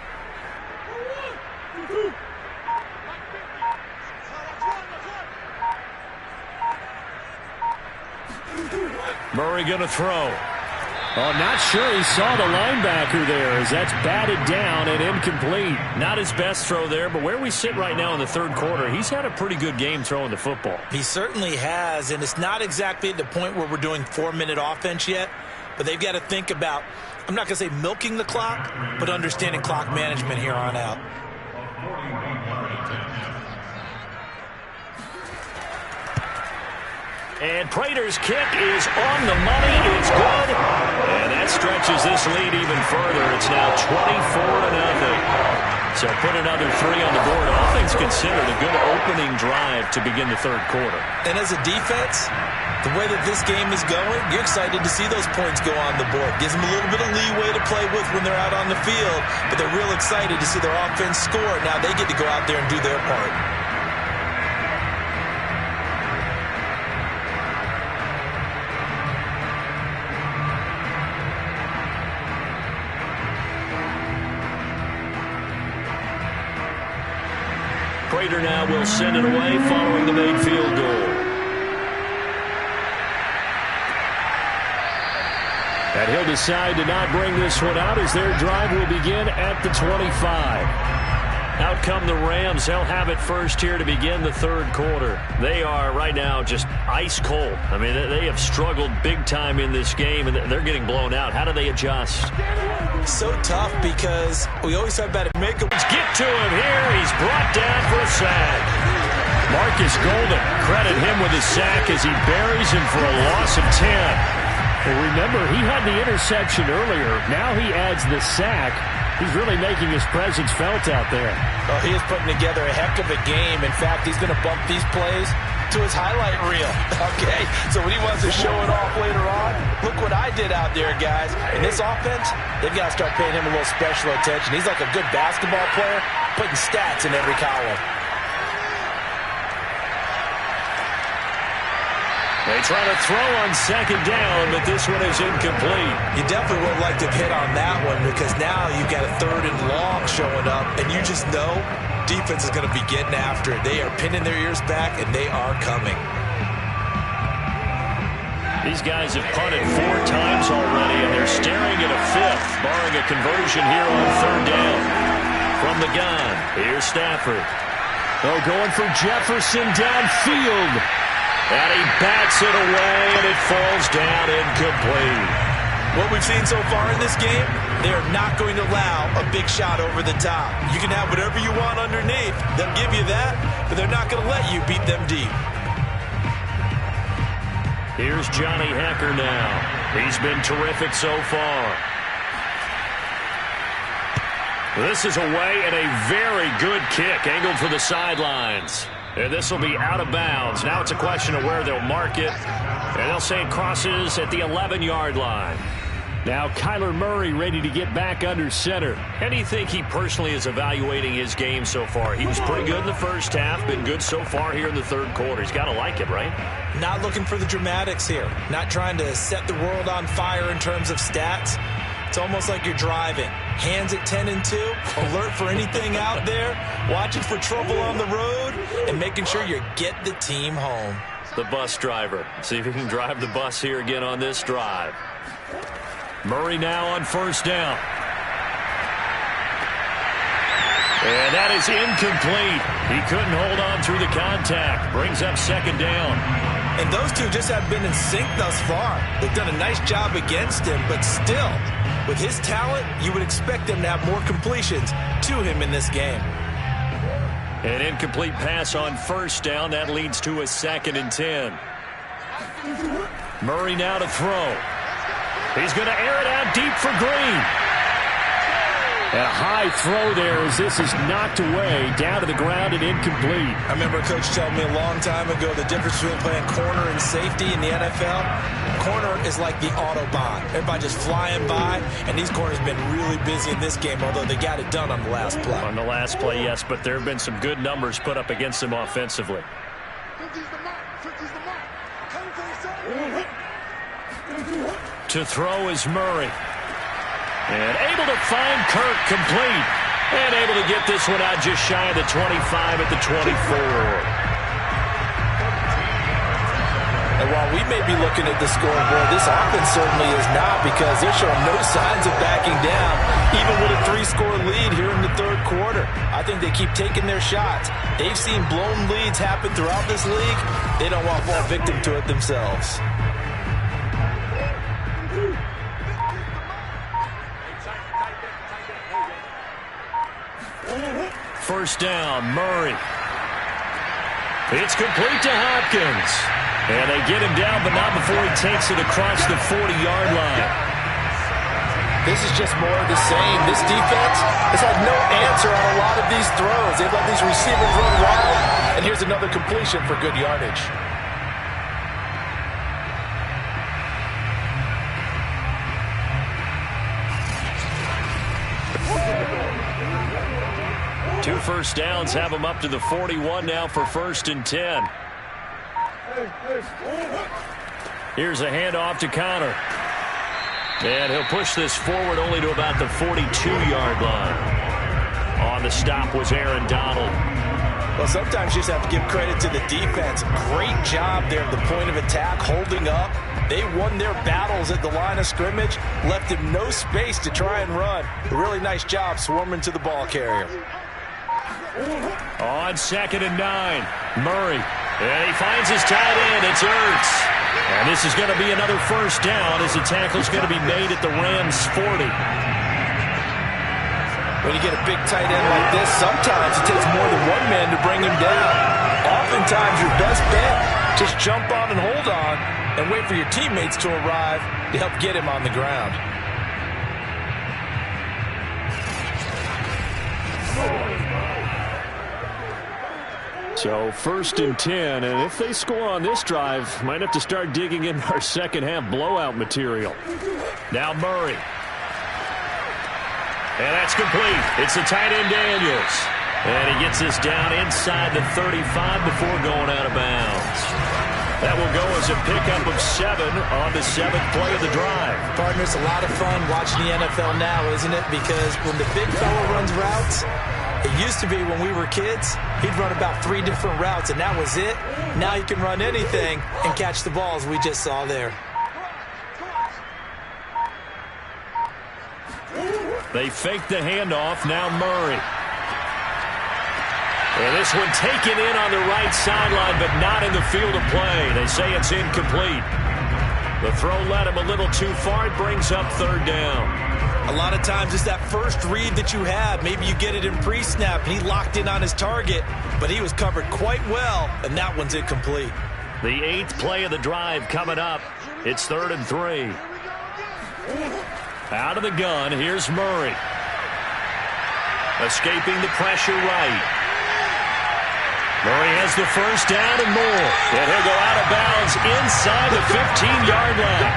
Murray going to throw. Oh, not sure he saw the linebacker there as that's batted down and incomplete. Not his best throw there, but where we sit right now in the 3rd quarter, he's had a pretty good game throwing the football. He certainly has, and it's not exactly at the point where we're doing 4-minute offense yet, but they've got to think about, I'm not going to say milking the clock, but understanding clock management here on out. And Prater's kick is on the money. It's good. And that stretches this lead even further. It's now 24-0. So put another 3 on the board. All things considered, a good opening drive to begin the 3rd quarter. And as a defense, the way that this game is going, you're excited to see those points go on the board. Gives them a little bit of leeway to play with when they're out on the field. But they're real excited to see their offense score. Now they get to go out there and do their part. Prater now will send it away following the made field goal. And he'll decide to not bring this one out as their drive will begin at the 25. Out come the Rams. They'll have it first here to begin the 3rd quarter. They are right now just ice cold. I mean, they have struggled big time in this game, and they're getting blown out. How do they adjust? So tough because we always talk about it. Make them get to him here. He's brought down for a sack. Marcus Golden, credit him with his sack as he buries him for a loss of 10. Well, remember, he had the interception earlier. Now he adds the sack. He's really making his presence felt out there. Oh, he is putting together a heck of a game. In fact, he's going to bump these plays to his highlight reel. Okay, so when he wants to show it off later on, look what I did out there, guys. In this offense, they've got to start paying him a little special attention. He's like a good basketball player, putting stats in every column. They try to throw on second down, but this one is incomplete. You definitely would like to hit on that one because now you've got a 3rd and long showing up, and you just know defense is going to be getting after it. They are pinning their ears back, and they are coming. These guys have punted 4 times already, and they're staring at a 5th, barring a conversion here on 3rd down. From the gun, here's Stafford. Oh, going for Jefferson downfield. And he bats it away, and it falls down incomplete. What we've seen so far in this game, they are not going to allow a big shot over the top. You can have whatever you want underneath. They'll give you that, but they're not going to let you beat them deep. Here's Johnny Hecker now. He's been terrific so far. This is away and a very good kick, angled for the sidelines. And this will be out of bounds. Now it's a question of where they'll mark it. And they'll say it crosses at the 11-yard line. Now Kyler Murray ready to get back under center. And you think he personally is evaluating his game so far? He was pretty good in the first half, been good so far here in the 3rd quarter. He's got to like it, right? Not looking for the dramatics here. Not trying to set the world on fire in terms of stats. It's almost like you're driving. Hands at 10 and 2, alert for anything out there, watching for trouble on the road, and making sure you get the team home. The bus driver. See if he can drive the bus here again on this drive. Murray now on 1st down. And that is incomplete. He couldn't hold on through the contact. Brings up 2nd down. And those two just have been in sync thus far. They've done a nice job against him, but still, with his talent, you would expect them to have more completions to him in this game. An incomplete pass on 1st down. That leads to a 2nd and 10. Murray now to throw. He's going to air it out deep for Green. A high throw there as this is knocked away, down to the ground and incomplete. I remember a coach telling me a long time ago the difference between playing corner and safety in the NFL. Corner is like the Autobahn. Everybody just flying by, and these corners have been really busy in this game, although they got it done on the last play. On the last play, yes, but there have been some good numbers put up against them offensively. To throw is Murray. And able to find Kirk complete. And able to get this one out just shy of the 25 at the 24. And while we may be looking at the scoreboard, this offense certainly is not, because they're showing no signs of backing down, even with a 3-score lead here in the 3rd quarter. I think they keep taking their shots. They've seen blown leads happen throughout this league. They don't want to fall victim to it themselves. First down, Murray. It's complete to Hopkins. And they get him down, but not before he takes it across the 40-yard line. This is just more of the same. This defense has had no answer on a lot of these throws. They've let these receivers run wild, and here's another completion for good yardage. Two first downs have him up to the 41 now for 1st and 10. Here's a handoff to Connor. And he'll push this forward only to about the 42-yard line. On the stop was Aaron Donald. Well, sometimes you just have to give credit to the defense. Great job there at the point of attack, holding up. They won their battles at the line of scrimmage, left him no space to try and run. A really nice job swarming to the ball carrier. On 2nd and 9, Murray. And he finds his tight end. It's Ertz. And this is going to be another first down as the tackle's going to be made at the Rams' 40. When you get a big tight end like this, sometimes it takes more than one man to bring him down. Oftentimes your best bet, just jump on and hold on and wait for your teammates to arrive to help get him on the ground. So 1st and 10, and if they score on this drive, might have to start digging in our second half blowout material. Now Murray. And that's complete. It's the tight end Daniels. And he gets this down inside the 35 before going out of bounds. That will go as a pickup of 7 on the 7th play of the drive. Partner, it's a lot of fun watching the NFL now, isn't it? Because when the big fella runs routes, it used to be when we were kids, he'd run about 3 different routes, and that was it. Now he can run anything and catch the balls we just saw there. They fake the handoff. Now Murray. And this one taken in on the right sideline, but not in the field of play. They say it's incomplete. The throw led him a little too far. It brings up 3rd down. A lot of times it's that first read that you have. Maybe you get it in pre-snap, and he locked in on his target, but he was covered quite well, and that one's incomplete. The 8th play of the drive coming up. It's 3rd and 3. Out of the gun, here's Murray. Escaping the pressure right. Murray has the first down and more. And he'll go out of bounds inside the 15-yard line.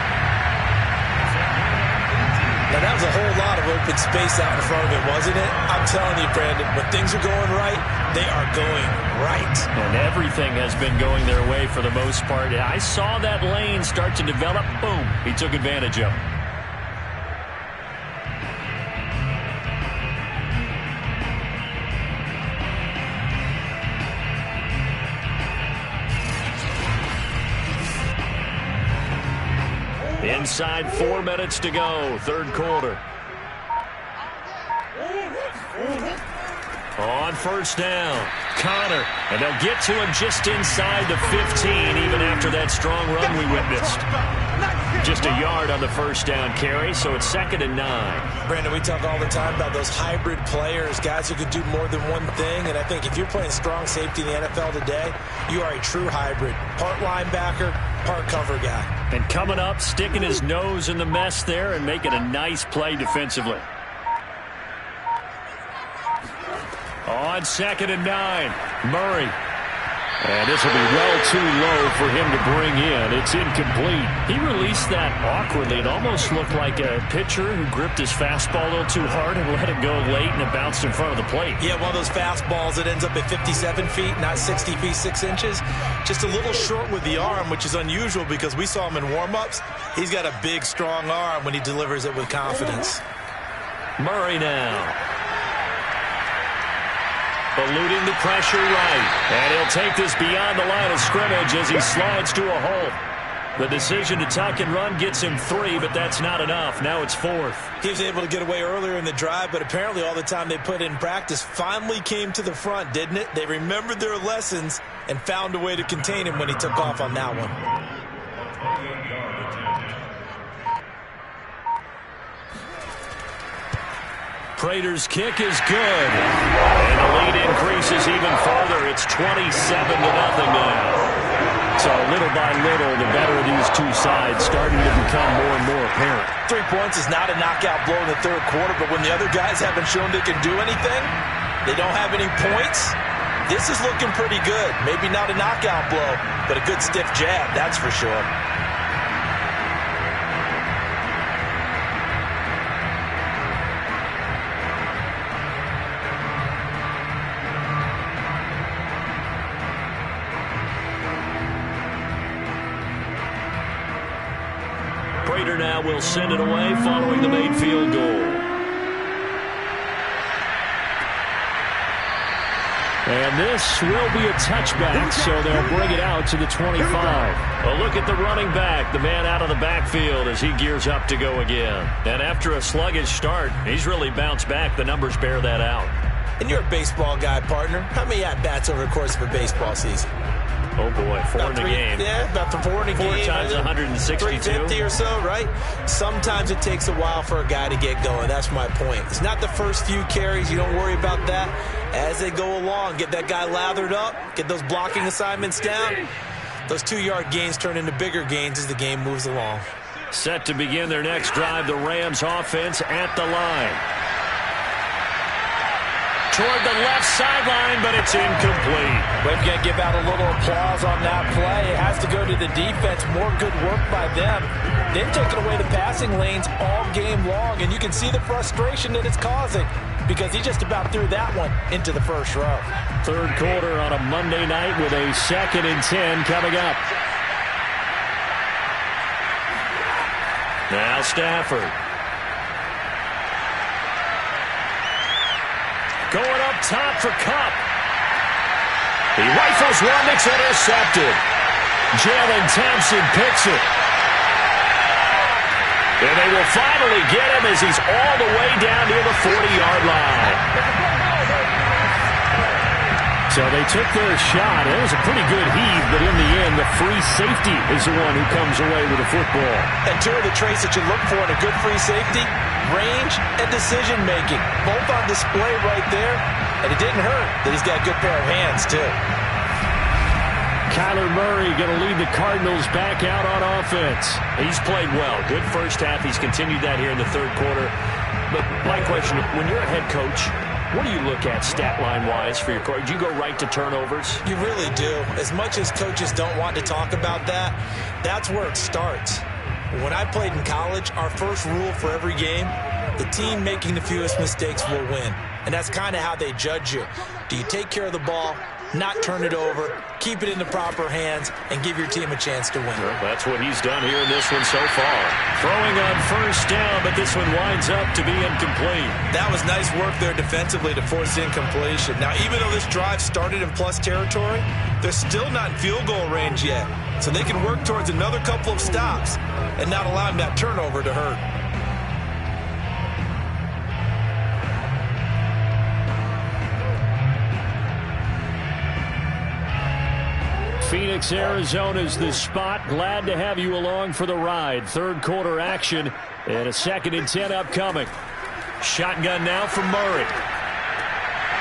Now, that was a whole lot of open space out in front of him, wasn't it? I'm telling you, Brandon, when things are going right, they are going right. And everything has been going their way for the most part. I saw that lane start to develop. Boom. He took advantage of it. Inside 4 minutes to go, 3rd quarter. On 1st down, Connor. And they'll get to him just inside the 15, even after that strong run we witnessed. Just a yard on the 1st down carry, so it's 2nd and 9. Brandon, we talk all the time about those hybrid players, guys who could do more than one thing. And I think if you're playing strong safety in the NFL today, you are a true hybrid. Part linebacker, part cover guy. And coming up, sticking his nose in the mess there and making a nice play defensively. On 2nd and 9, Murray. And this will be well too low for him to bring in. It's incomplete. He released that awkwardly. It almost looked like a pitcher who gripped his fastball a little too hard and let it go late, and it bounced in front of the plate. Yeah, one of those fastballs that ends up at 57 feet, not 60 feet, 6 inches. Just a little short with the arm, which is unusual because we saw him in warm-ups. He's got a big, strong arm when he delivers it with confidence. Murray now. Eluding the pressure right. And he'll take this beyond the line of scrimmage as he slides to a hole. The decision to tuck and run gets him 3, but that's not enough. Now it's 4th. He was able to get away earlier in the drive, but apparently all the time they put in practice finally came to the front, didn't it? They remembered their lessons and found a way to contain him when he took off on that one. Prater's kick is good. And the lead increases even further. It's 27-0 now. So little by little, the better of these two sides starting to become more and more apparent. 3 points is not a knockout blow in the 3rd quarter, but when the other guys haven't shown they can do anything, they don't have any points, this is looking pretty good. Maybe not a knockout blow, but a good stiff jab, that's for sure. Prater now will send it away following the made field goal. And this will be a touchback, so they'll bring it out to the 25. A look at the running back, the man out of the backfield as he gears up to go again. And after a sluggish start, he's really bounced back. The numbers bear that out. And you're a baseball guy, partner. How many at-bats over the course of a baseball season? Oh, boy, 4 in a game. Yeah, about 4 in a game. 4 times 162. 350 or so, right? Sometimes it takes a while for a guy to get going. That's my point. It's not the first few carries. You don't worry about that. As they go along, get that guy lathered up, get those blocking assignments down. Those 2-yard gains turn into bigger gains as the game moves along. Set to begin their next drive, the Rams offense at the line. Toward the left sideline, but it's incomplete. We're going to give out a little applause on that play. It has to go to the defense. More good work by them. They've taken away the passing lanes all game long, and you can see the frustration that it's causing because he just about threw that one into the first row. 3rd quarter on a Monday night with a 2nd and 10 coming up. Now Stafford. Going up top for Cup. He rifles one that's intercepted. Jalen Thompson picks it. And they will finally get him as he's all the way down near the 40-yard line. So they took their shot. It was a pretty good heave, but in the end, the free safety is the one who comes away with the football. And two of the traits that you look for in a good free safety, range and decision-making. Both on display right there. And it didn't hurt that he's got a good pair of hands, too. Kyler Murray going to lead the Cardinals back out on offense. He's played well. Good first half. He's continued that here in the third quarter. But my question, when you're a head coach, what do you look at stat line-wise for your coach? Do you go right to turnovers? You really do. As much as coaches don't want to talk about that, that's where it starts. When I played in college, our first rule for every game, the team making the fewest mistakes will win. And that's kind of how they judge you. Do you take care of the ball, not turn it over, keep it in the proper hands, and give your team a chance to win? Well, that's what he's done here in this one so far. Throwing on first down, but this one winds up to be incomplete. That was nice work there defensively to force incompletion. Now, even though this drive started in plus territory, they're still not in field goal range yet. So they can work towards another couple of stops and not allowing that turnover to hurt. Phoenix, Arizona's the spot. Glad to have you along for the ride. Third quarter action and a 2nd and 10 upcoming. Shotgun now from Murray.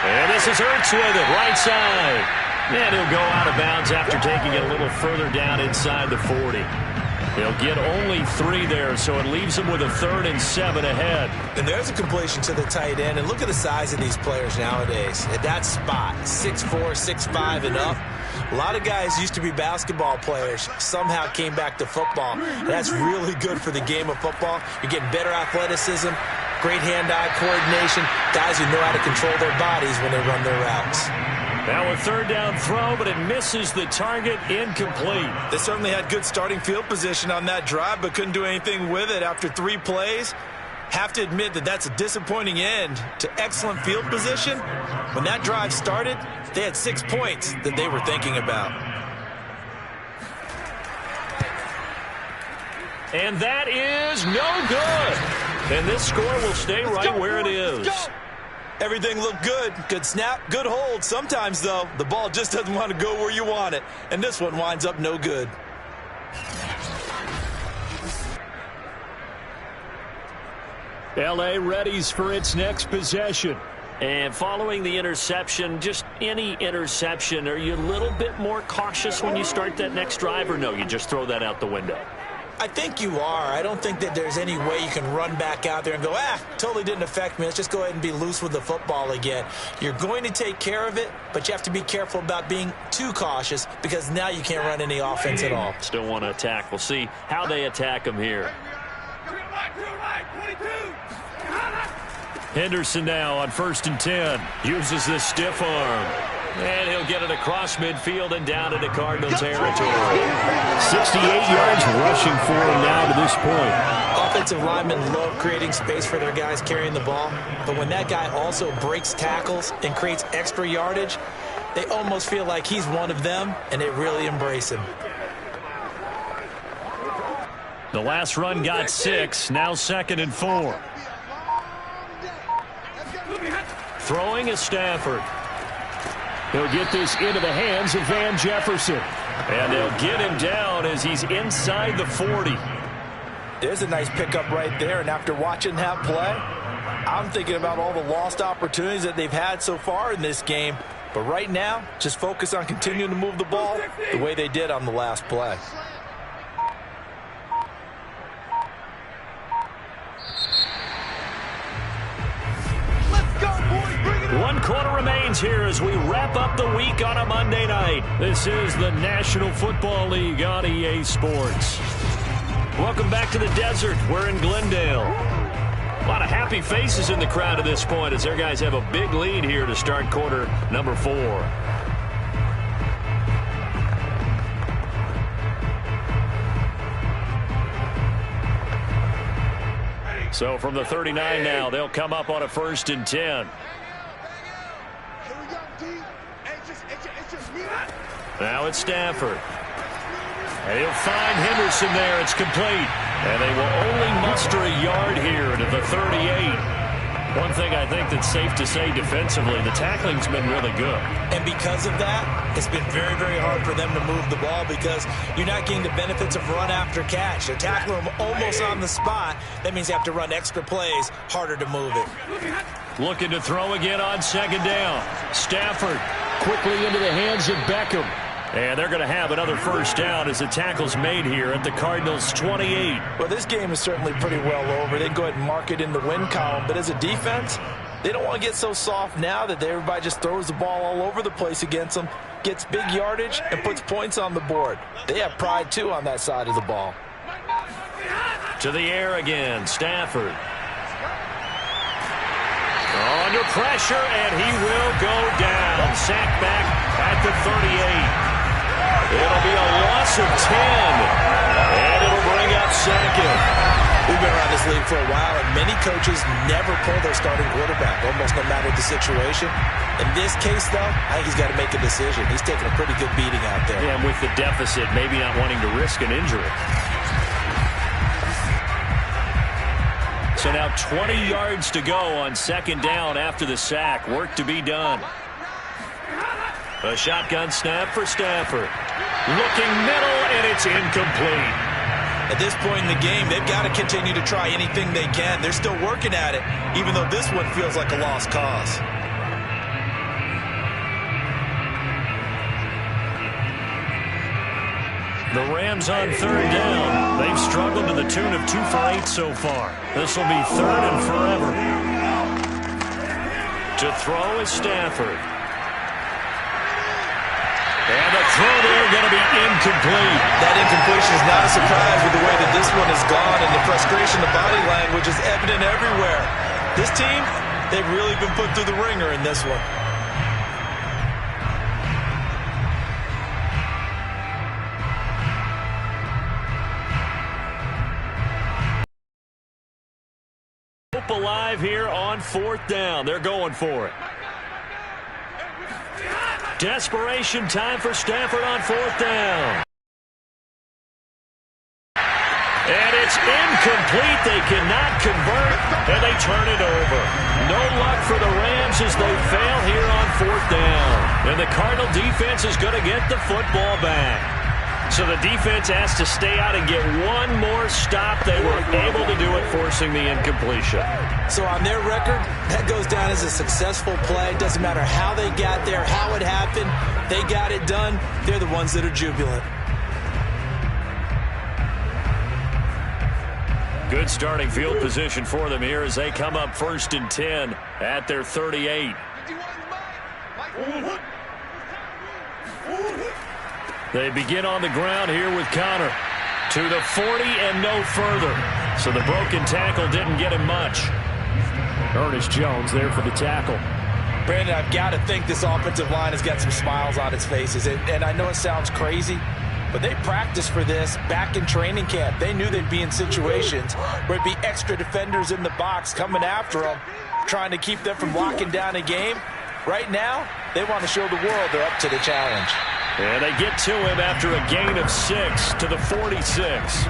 And this is Hurts with it, right side. And he'll go out of bounds after taking it a little further down inside the 40. He'll get only 3 there, so it leaves him with a 3rd and 7 ahead. And there's a completion to the tight end. And look at the size of these players nowadays. At that spot, 6'4", 6'5", and up. A lot of guys used to be basketball players, somehow came back to football. And that's really good for the game of football. You're getting better athleticism, great hand-eye coordination, guys who know how to control their bodies when they run their routes. Now a 3rd down throw, but it misses the target, incomplete. They certainly had good starting field position on that drive, but couldn't do anything with it after 3 plays. Have to admit that that's a disappointing end to excellent field position. When that drive started, they had 6 points that they were thinking about. And that is no good. And this score will stay right where it is. Everything looked good. Good snap, good hold. Sometimes, though, the ball just doesn't want to go where you want it. And this one winds up no good. L.A. readies for its next possession. And following the interception, just any interception, are you a little bit more cautious when you start that next drive, or no, you just throw that out the window? I think you are. I don't think that there's any way you can run back out there and go, totally didn't affect me. Let's just go ahead and be loose with the football again. You're going to take care of it, but you have to be careful about being too cautious because now you can't run any offense at all. Still want to attack. We'll see how they attack him here. Henderson now on 1st and 10. Uses this stiff arm. And he'll get it across midfield and down into Cardinal territory. 68 yards rushing for him now to this point. Offensive linemen love creating space for their guys carrying the ball. But when that guy also breaks tackles and creates extra yardage, they almost feel like he's one of them, and they really embrace him. The last run got 6. Now 2nd and 4. Throwing is Stafford. He'll get this into the hands of Van Jefferson. And they'll get him down as he's inside the 40. There's a nice pickup right there, and after watching that play, I'm thinking about all the lost opportunities that they've had so far in this game. But right now, just focus on continuing to move the ball the way they did on the last play. One quarter remains here as we wrap up the week on a Monday night. This is the National Football League on EA Sports. Welcome back to the desert. We're in Glendale. A lot of happy faces in the crowd at this point as their guys have a big lead here to start quarter number 4. So from the 39 now, they'll come up on a 1st and 10. Now it's Stafford. And he'll find Henderson there. It's complete. And they will only muster a yard here to the 38. One thing I think that's safe to say defensively, the tackling's been really good. And because of that, it's been very, very hard for them to move the ball because you're not getting the benefits of run after catch. They're tackling them almost on the spot. That means you have to run extra plays, harder to move it. Looking to throw again on 2nd down. Stafford quickly into the hands of Beckham. And they're going to have another 1st down as the tackle's made here at the Cardinals' 28. Well, this game is certainly pretty well over. They can go ahead and mark it in the win column. But as a defense, they don't want to get so soft now that everybody just throws the ball all over the place against them, gets big yardage, and puts points on the board. They have pride, too, on that side of the ball. To the air again, Stafford. Under pressure, and he will go down. Sacked back at the 38. It'll be a loss of 10, and it'll bring up 2nd. We've been around this league for a while, and many coaches never pull their starting quarterback, almost no matter the situation. In this case, though, I think he's got to make a decision. He's taking a pretty good beating out there. Yeah, and with the deficit, maybe not wanting to risk an injury. So now 20 yards to go on 2nd down after the sack. Work to be done. A shotgun snap for Stafford. Looking middle, and it's incomplete. At this point in the game, they've got to continue to try anything they can. They're still working at it, even though this one feels like a lost cause. The Rams on 3rd down. They've struggled to the tune of 2 for 8 so far. This will be 3rd and forever. To throw is Stafford. And the throw there going to be incomplete. That incompletion is not a surprise with the way that this one has gone, and the frustration, the body language is evident everywhere. This team, they've really been put through the ringer in this one. Alive here on 4th down. They're going for it. Desperation time for Stafford on 4th down. And it's incomplete. They cannot convert, and they turn it over. No luck for the Rams as they fail here on 4th down. And the Cardinal defense is going to get the football back. So the defense has to stay out and get one more stop. They were able to do it, forcing the incompletion. So on their record, that goes down as a successful play. Doesn't matter how they got there, how it happened. They got it done. They're the ones that are jubilant. Good starting field position for them here as they come up 1st and 10 at their 38. They begin on the ground here with Connor. To the 40 and no further. So the broken tackle didn't get him much. Ernest Jones there for the tackle. Brandon, I've got to think this offensive line has got some smiles on its faces. And I know it sounds crazy, but they practiced for this back in training camp. They knew they'd be in situations where it'd be extra defenders in the box coming after them, trying to keep them from locking down a game. Right now, they want to show the world they're up to the challenge. And they get to him after a gain of 6 to the 46.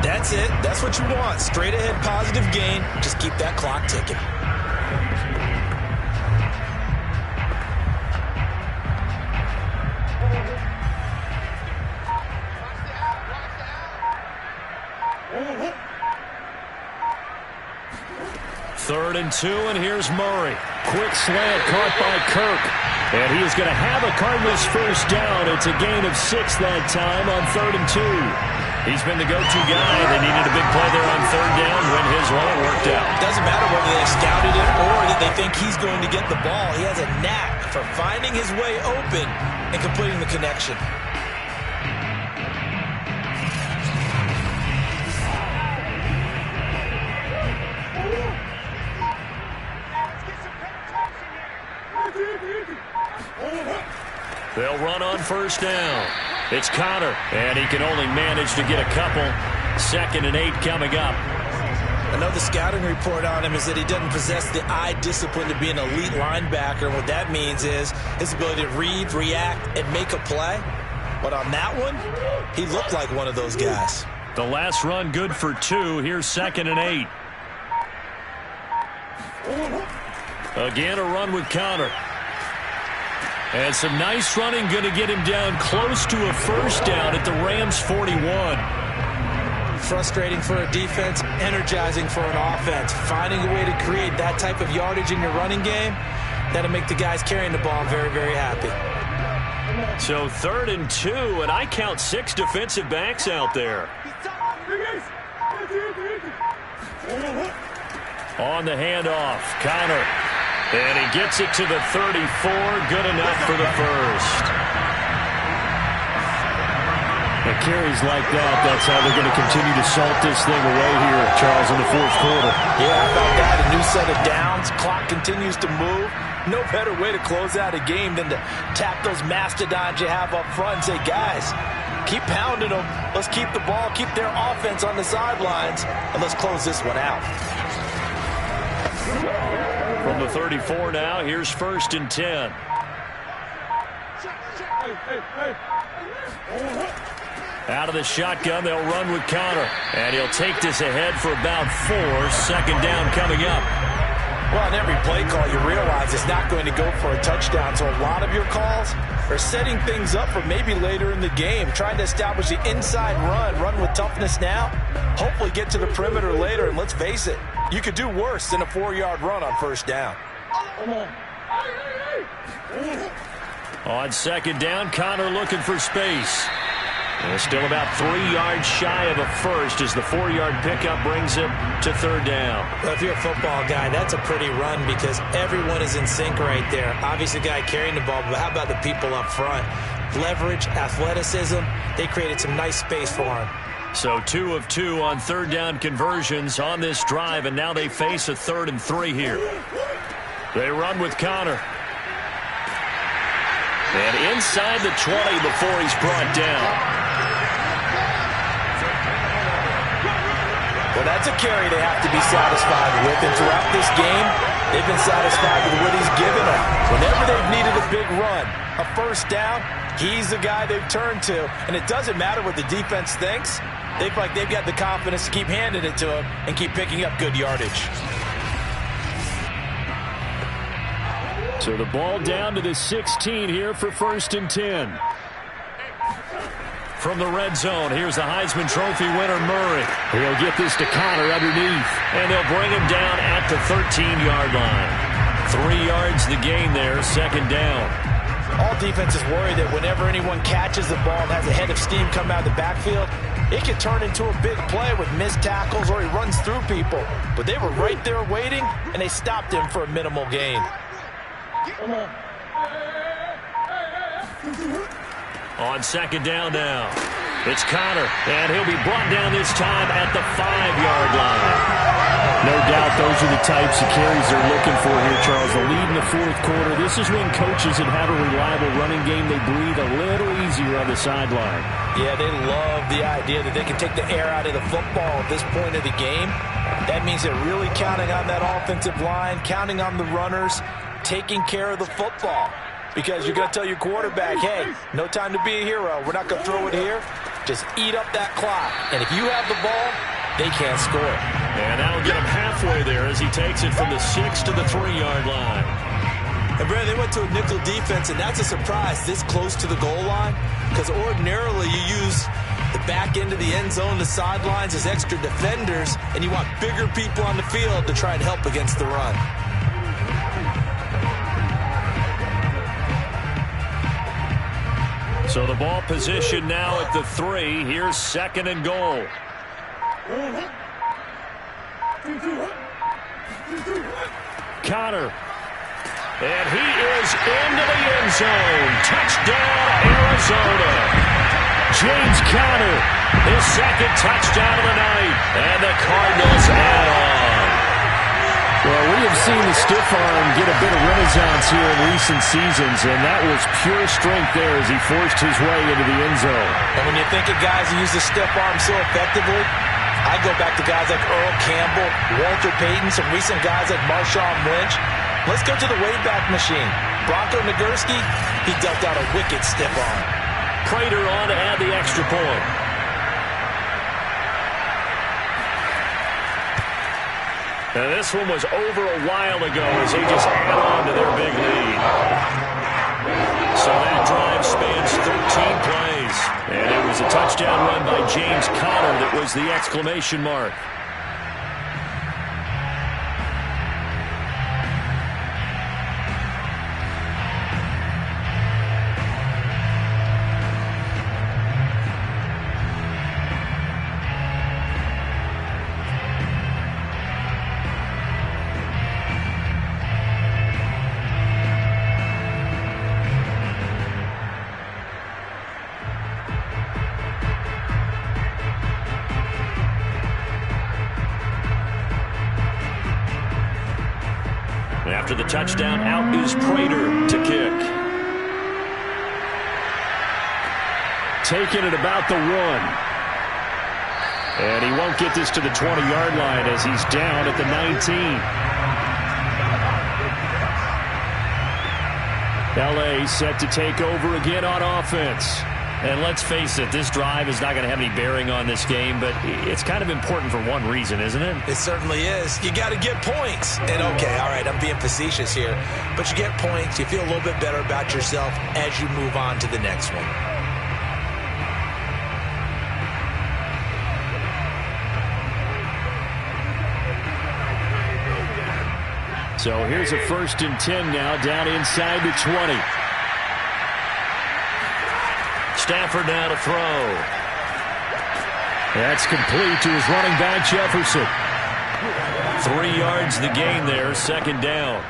That's it. That's what you want. Straight ahead positive gain. Just keep that clock ticking. Third and 2, and here's Murray. Quick slant caught by Kirk. And he is going to have a Cardinals 1st down. It's a gain of 6 that time on 3rd and 2. He's been the go-to guy. They needed a big play there on 3rd down. Went his way. It worked out. Doesn't matter whether they scouted it or that they think he's going to get the ball. He has a knack for finding his way open and completing the connection. They'll run on 1st down. It's Connor, and he can only manage to get a couple. 2nd and 8 coming up. I know the scouting report on him is that he doesn't possess the eye discipline to be an elite linebacker. And what that means is his ability to read, react, and make a play. But on that one, he looked like one of those guys. The last run good for 2. Here's 2nd and 8. Again, a run with Connor. And some nice running, going to get him down close to a first down at the Rams' 41. Frustrating for a defense, energizing for an offense. Finding a way to create that type of yardage in your running game, that'll make the guys carrying the ball very, very happy. So 3rd and 2, and I count 6 defensive backs out there. On the handoff, Connor. And he gets it to the 34, good enough for the first. And carries like that, that's how they're going to continue to salt this thing away here, Charles, in the 4th quarter. Yeah, how about that? A new set of downs. Clock continues to move. No better way to close out a game than to tap those mastodons you have up front and say, guys, keep pounding them. Let's keep the ball, keep their offense on the sidelines, and let's close this one out. From the 34 now, here's 1st and 10. Out of the shotgun, they'll run with Connor. And he'll take this ahead for about 4. 2nd down coming up. Well, on every play call, you realize it's not going to go for a touchdown. So a lot of your calls are setting things up for maybe later in the game, trying to establish the inside run with toughness now, hopefully get to the perimeter later. And let's face it, you could do worse than a 4-yard run on 1st down. On 2nd down, Connor looking for space. And still about 3 yards shy of a first as the 4-yard pickup brings him to 3rd down. Well, if you're a football guy, that's a pretty run because everyone is in sync right there. Obviously, the guy carrying the ball, but how about the people up front? Leverage, athleticism, they created some nice space for him. So 2 of 2 on 3rd down conversions on this drive, and now they face a 3rd and 3 here. They run with Connor. And inside the 20 before he's brought down. Well, that's a carry they have to be satisfied with. And throughout this game, they've been satisfied with what he's given them. Whenever they've needed a big run, a 1st down, he's the guy they've turned to. And it doesn't matter what the defense thinks. They feel like they've got the confidence to keep handing it to him and keep picking up good yardage. So the ball down to the 16 here for 1st and 10. From the red zone, here's the Heisman Trophy winner, Murray. He'll get this to Connor underneath, and they'll bring him down at the 13-yard line. 3 yards the gain there, 2nd down. All defenses worry that whenever anyone catches the ball and has a head of steam come out of the backfield, it can turn into a big play with missed tackles or he runs through people. But they were right there waiting, and they stopped him for a minimal gain. On 2nd down now, it's Connor, and he'll be brought down this time at the 5-yard line. No doubt those are the types of carries they're looking for here, Charles. The lead in the 4th quarter. This is when coaches that have a reliable running game, they breathe a little easier on the sideline. Yeah, they love the idea that they can take the air out of the football at this point of the game. That means they're really counting on that offensive line, counting on the runners, taking care of the football. Because you're going to tell your quarterback, hey, no time to be a hero. We're not going to throw it here. Just eat up that clock. And if you have the ball, they can't score. And that'll get him halfway there as he takes it from the 6 to the 3-yard line. And, Brad, they went to a nickel defense, and that's a surprise this close to the goal line. Because ordinarily you use the back end of the end zone, the sidelines as extra defenders, and you want bigger people on the field to try and help against the run. So the ball position now at the 3. Here's 2nd and goal. Connor. And he is into the end zone. Touchdown, Arizona. James Conner, his 2nd touchdown of the night. And the Cardinals add on. Well, we have seen the stiff arm get a bit of renaissance here in recent seasons, and that was pure strength there as he forced his way into the end zone. And when you think of guys who use the stiff arm so effectively, I go back to guys like Earl Campbell, Walter Payton, some recent guys like Marshawn Lynch. Let's go to the Wayback Machine. Bronco Nagurski, he dealt out a wicked stiff arm. Prater on to add the extra point. And this one was over a while ago as they just add on to their big lead. So that drive spans 13 plays. And it was a touchdown run by James Conner that was the exclamation mark. After the touchdown, out is Prater to kick. Taking it about the 1. And he won't get this to the 20-yard line as he's down at the 19. LA set to take over again on offense. And let's face it, this drive is not going to have any bearing on this game, but it's kind of important for one reason, isn't it? It certainly is. You got to get points. And okay, all right, I'm being facetious here, but you get points, you feel a little bit better about yourself as you move on to the next one. So here's a 1st and 10 now, down inside the 20. Stafford now to throw. That's complete to his running back, Jefferson. 3 yards the gain there, 2nd down.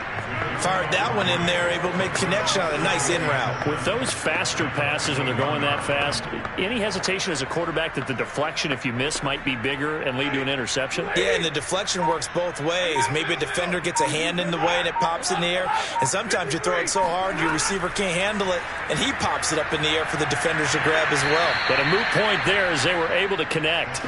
Fired that one in there, able to make connection on a nice in route. With those faster passes when they're going that fast, any hesitation as a quarterback that the deflection, if you miss, might be bigger and lead to an interception? Yeah, and the deflection works both ways. Maybe a defender gets a hand in the way and it pops in the air. And sometimes you throw it so hard your receiver can't handle it, and he pops it up in the air for the defenders to grab as well. But a moot point there as they were able to connect.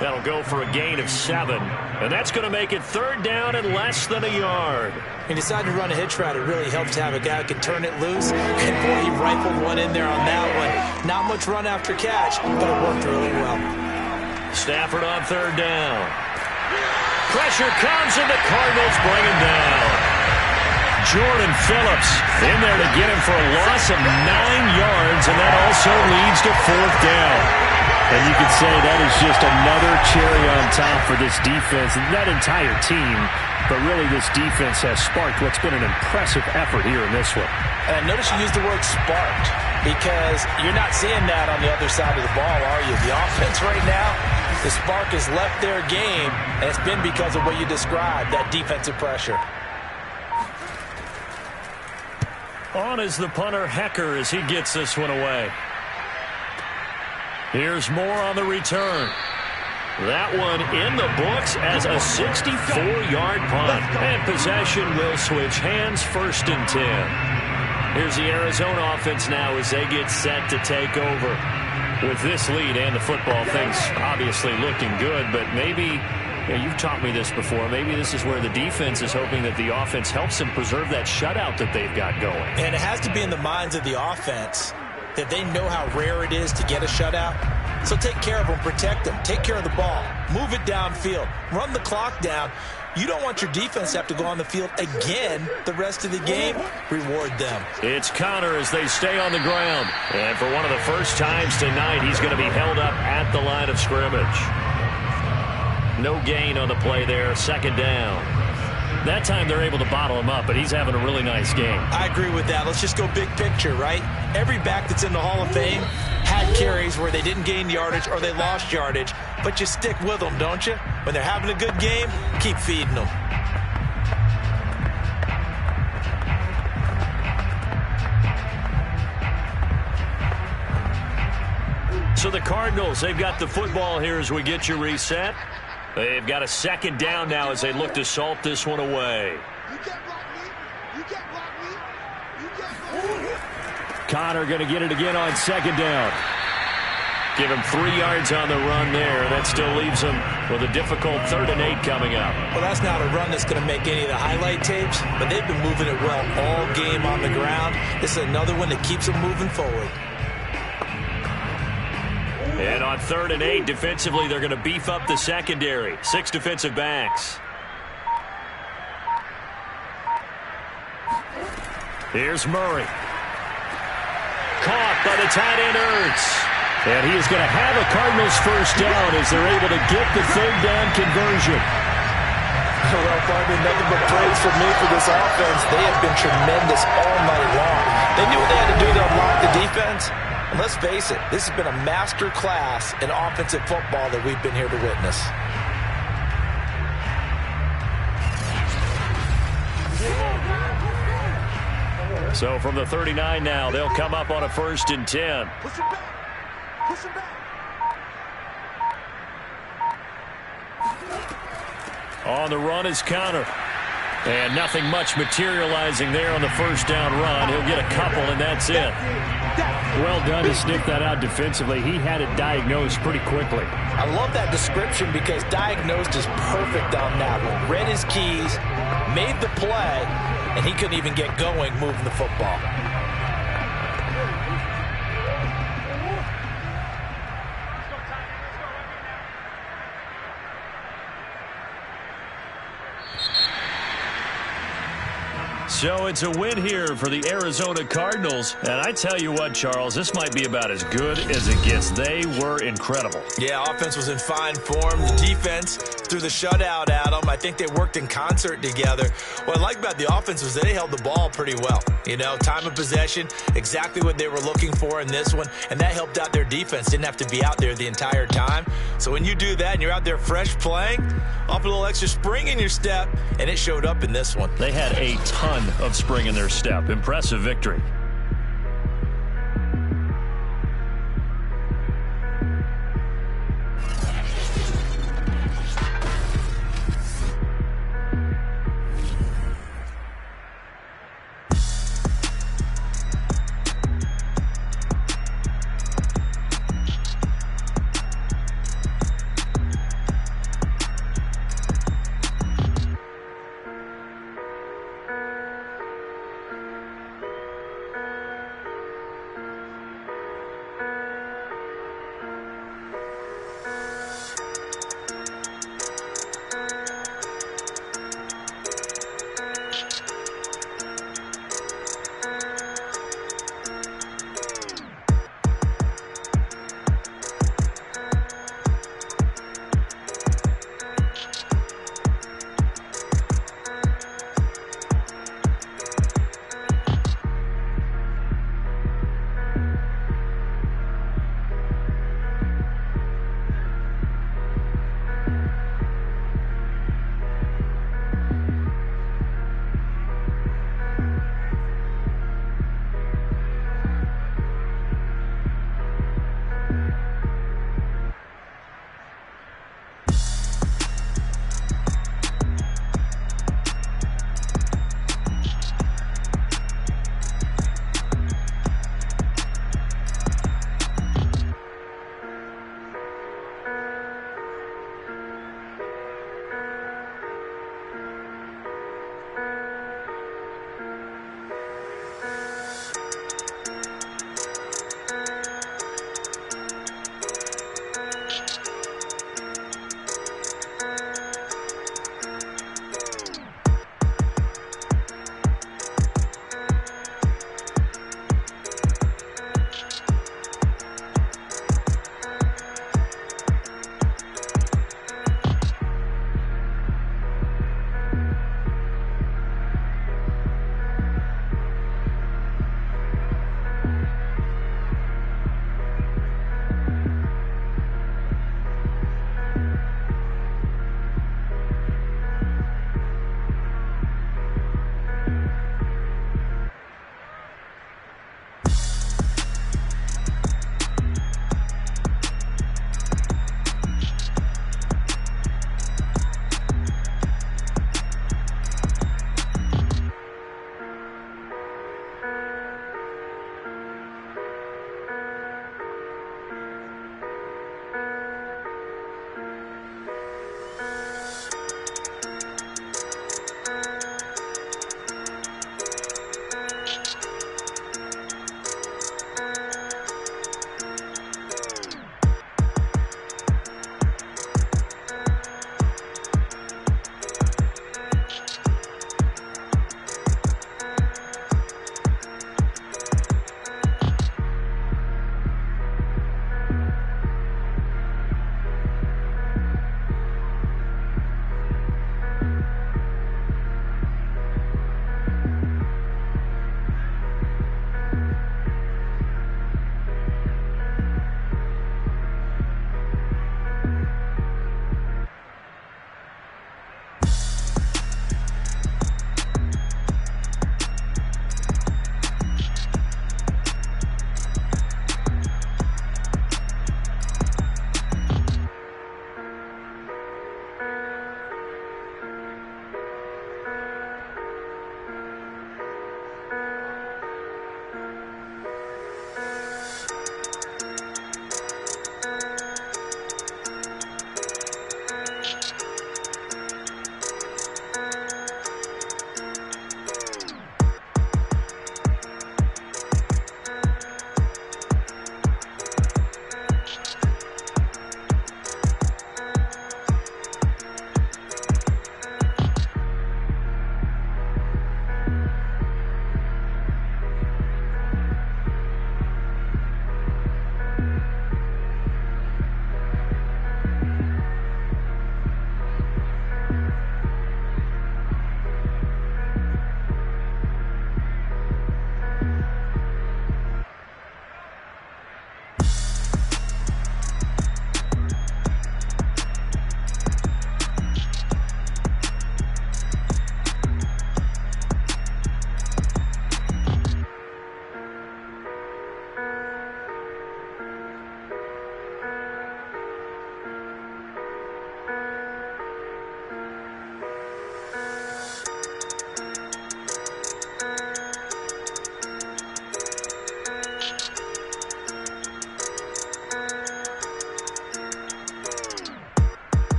That'll go for a gain of 7. And that's going to make it 3rd down and less than a yard. He decided to run a hitch route. It really helps to have a guy who can turn it loose. And boy, he rifled one in there on that one. Not much run after catch, but it worked really well. Stafford on 3rd down. Pressure comes and the Cardinals bring him down. Jordan Phillips in there to get him for a loss of 9 yards, and that also leads to 4th down. And you could say that is just another cherry on top for this defense and that entire team. But really, this defense has sparked what's been an impressive effort here in this one. And notice you use the word sparked, because you're not seeing that on the other side of the ball, are you? The offense right now, the spark has left their game, and it's been because of what you described, that defensive pressure. On is the punter, Hecker, as he gets this one away. Here's Moore on the return. That one in the books as a 64-yard punt. And possession will switch hands, 1st and 10. Here's the Arizona offense now as they get set to take over. With this lead and the football, things obviously looking good, but maybe, you've taught me this before, maybe this is where the defense is hoping that the offense helps them preserve that shutout that they've got going. And it has to be in the minds of the offense that they know how rare it is to get a shutout. So take care of them, protect them, take care of the ball, move it downfield, run the clock down. You don't want your defense to have to go on the field again the rest of the game. Reward them. It's Conner as they stay on the ground. And for one of the first times tonight, he's going to be held up at the line of scrimmage. No gain on the play there, 2nd down. That time they're able to bottle him up, but he's having a really nice game. I agree with that. Let's just go big picture, right? Every back that's in the Hall of Fame had carries where they didn't gain yardage or they lost yardage, but you stick with them, don't you? When they're having a good game, keep feeding them. So the Cardinals, they've got the football here as we get you reset. They've got a 2nd down now as they look to salt this one away. Conner going to get it again on 2nd down. Give him 3 yards on the run there. That still leaves him with a difficult 3rd and 8 coming up. Well, that's not a run that's going to make any of the highlight tapes, but they've been moving it well all game on the ground. This is another one that keeps them moving forward. And on 3rd and 8, defensively, they're going to beef up the secondary. 6 defensive backs. Here's Murray. Caught by the tight end Ertz. And he is going to have a Cardinals first down as they're able to get the 3rd down conversion. Well, partner, nothing but praise from me for this offense. They have been tremendous all night long. They knew what they had to do to unlock the defense. And let's face it, this has been a master class in offensive football that we've been here to witness. So from the 39 now, they'll come up on a 1st and 10. Push it back. Push it back. On the run is Counter. And nothing much materializing there on the 1st down run. He'll get a couple, and that's it. Well done to sniff that out defensively. He had it diagnosed pretty quickly. I love that description because diagnosed is perfect on that one. Read his keys, made the play, and he couldn't even get going moving the football. So it's a win here for the Arizona Cardinals. And I tell you what, Charles, this might be about as good as it gets. They were incredible. Yeah, offense was in fine form. The defense threw the shutout at them. I think they worked in concert together. What I like about the offense was they held the ball pretty well. You know, time of possession, exactly what they were looking for in this one. And that helped out their defense. Didn't have to be out there the entire time. So when you do that and you're out there fresh playing, off a little extra spring in your step, and it showed up in this one. They had a ton of spring in their step. Impressive victory.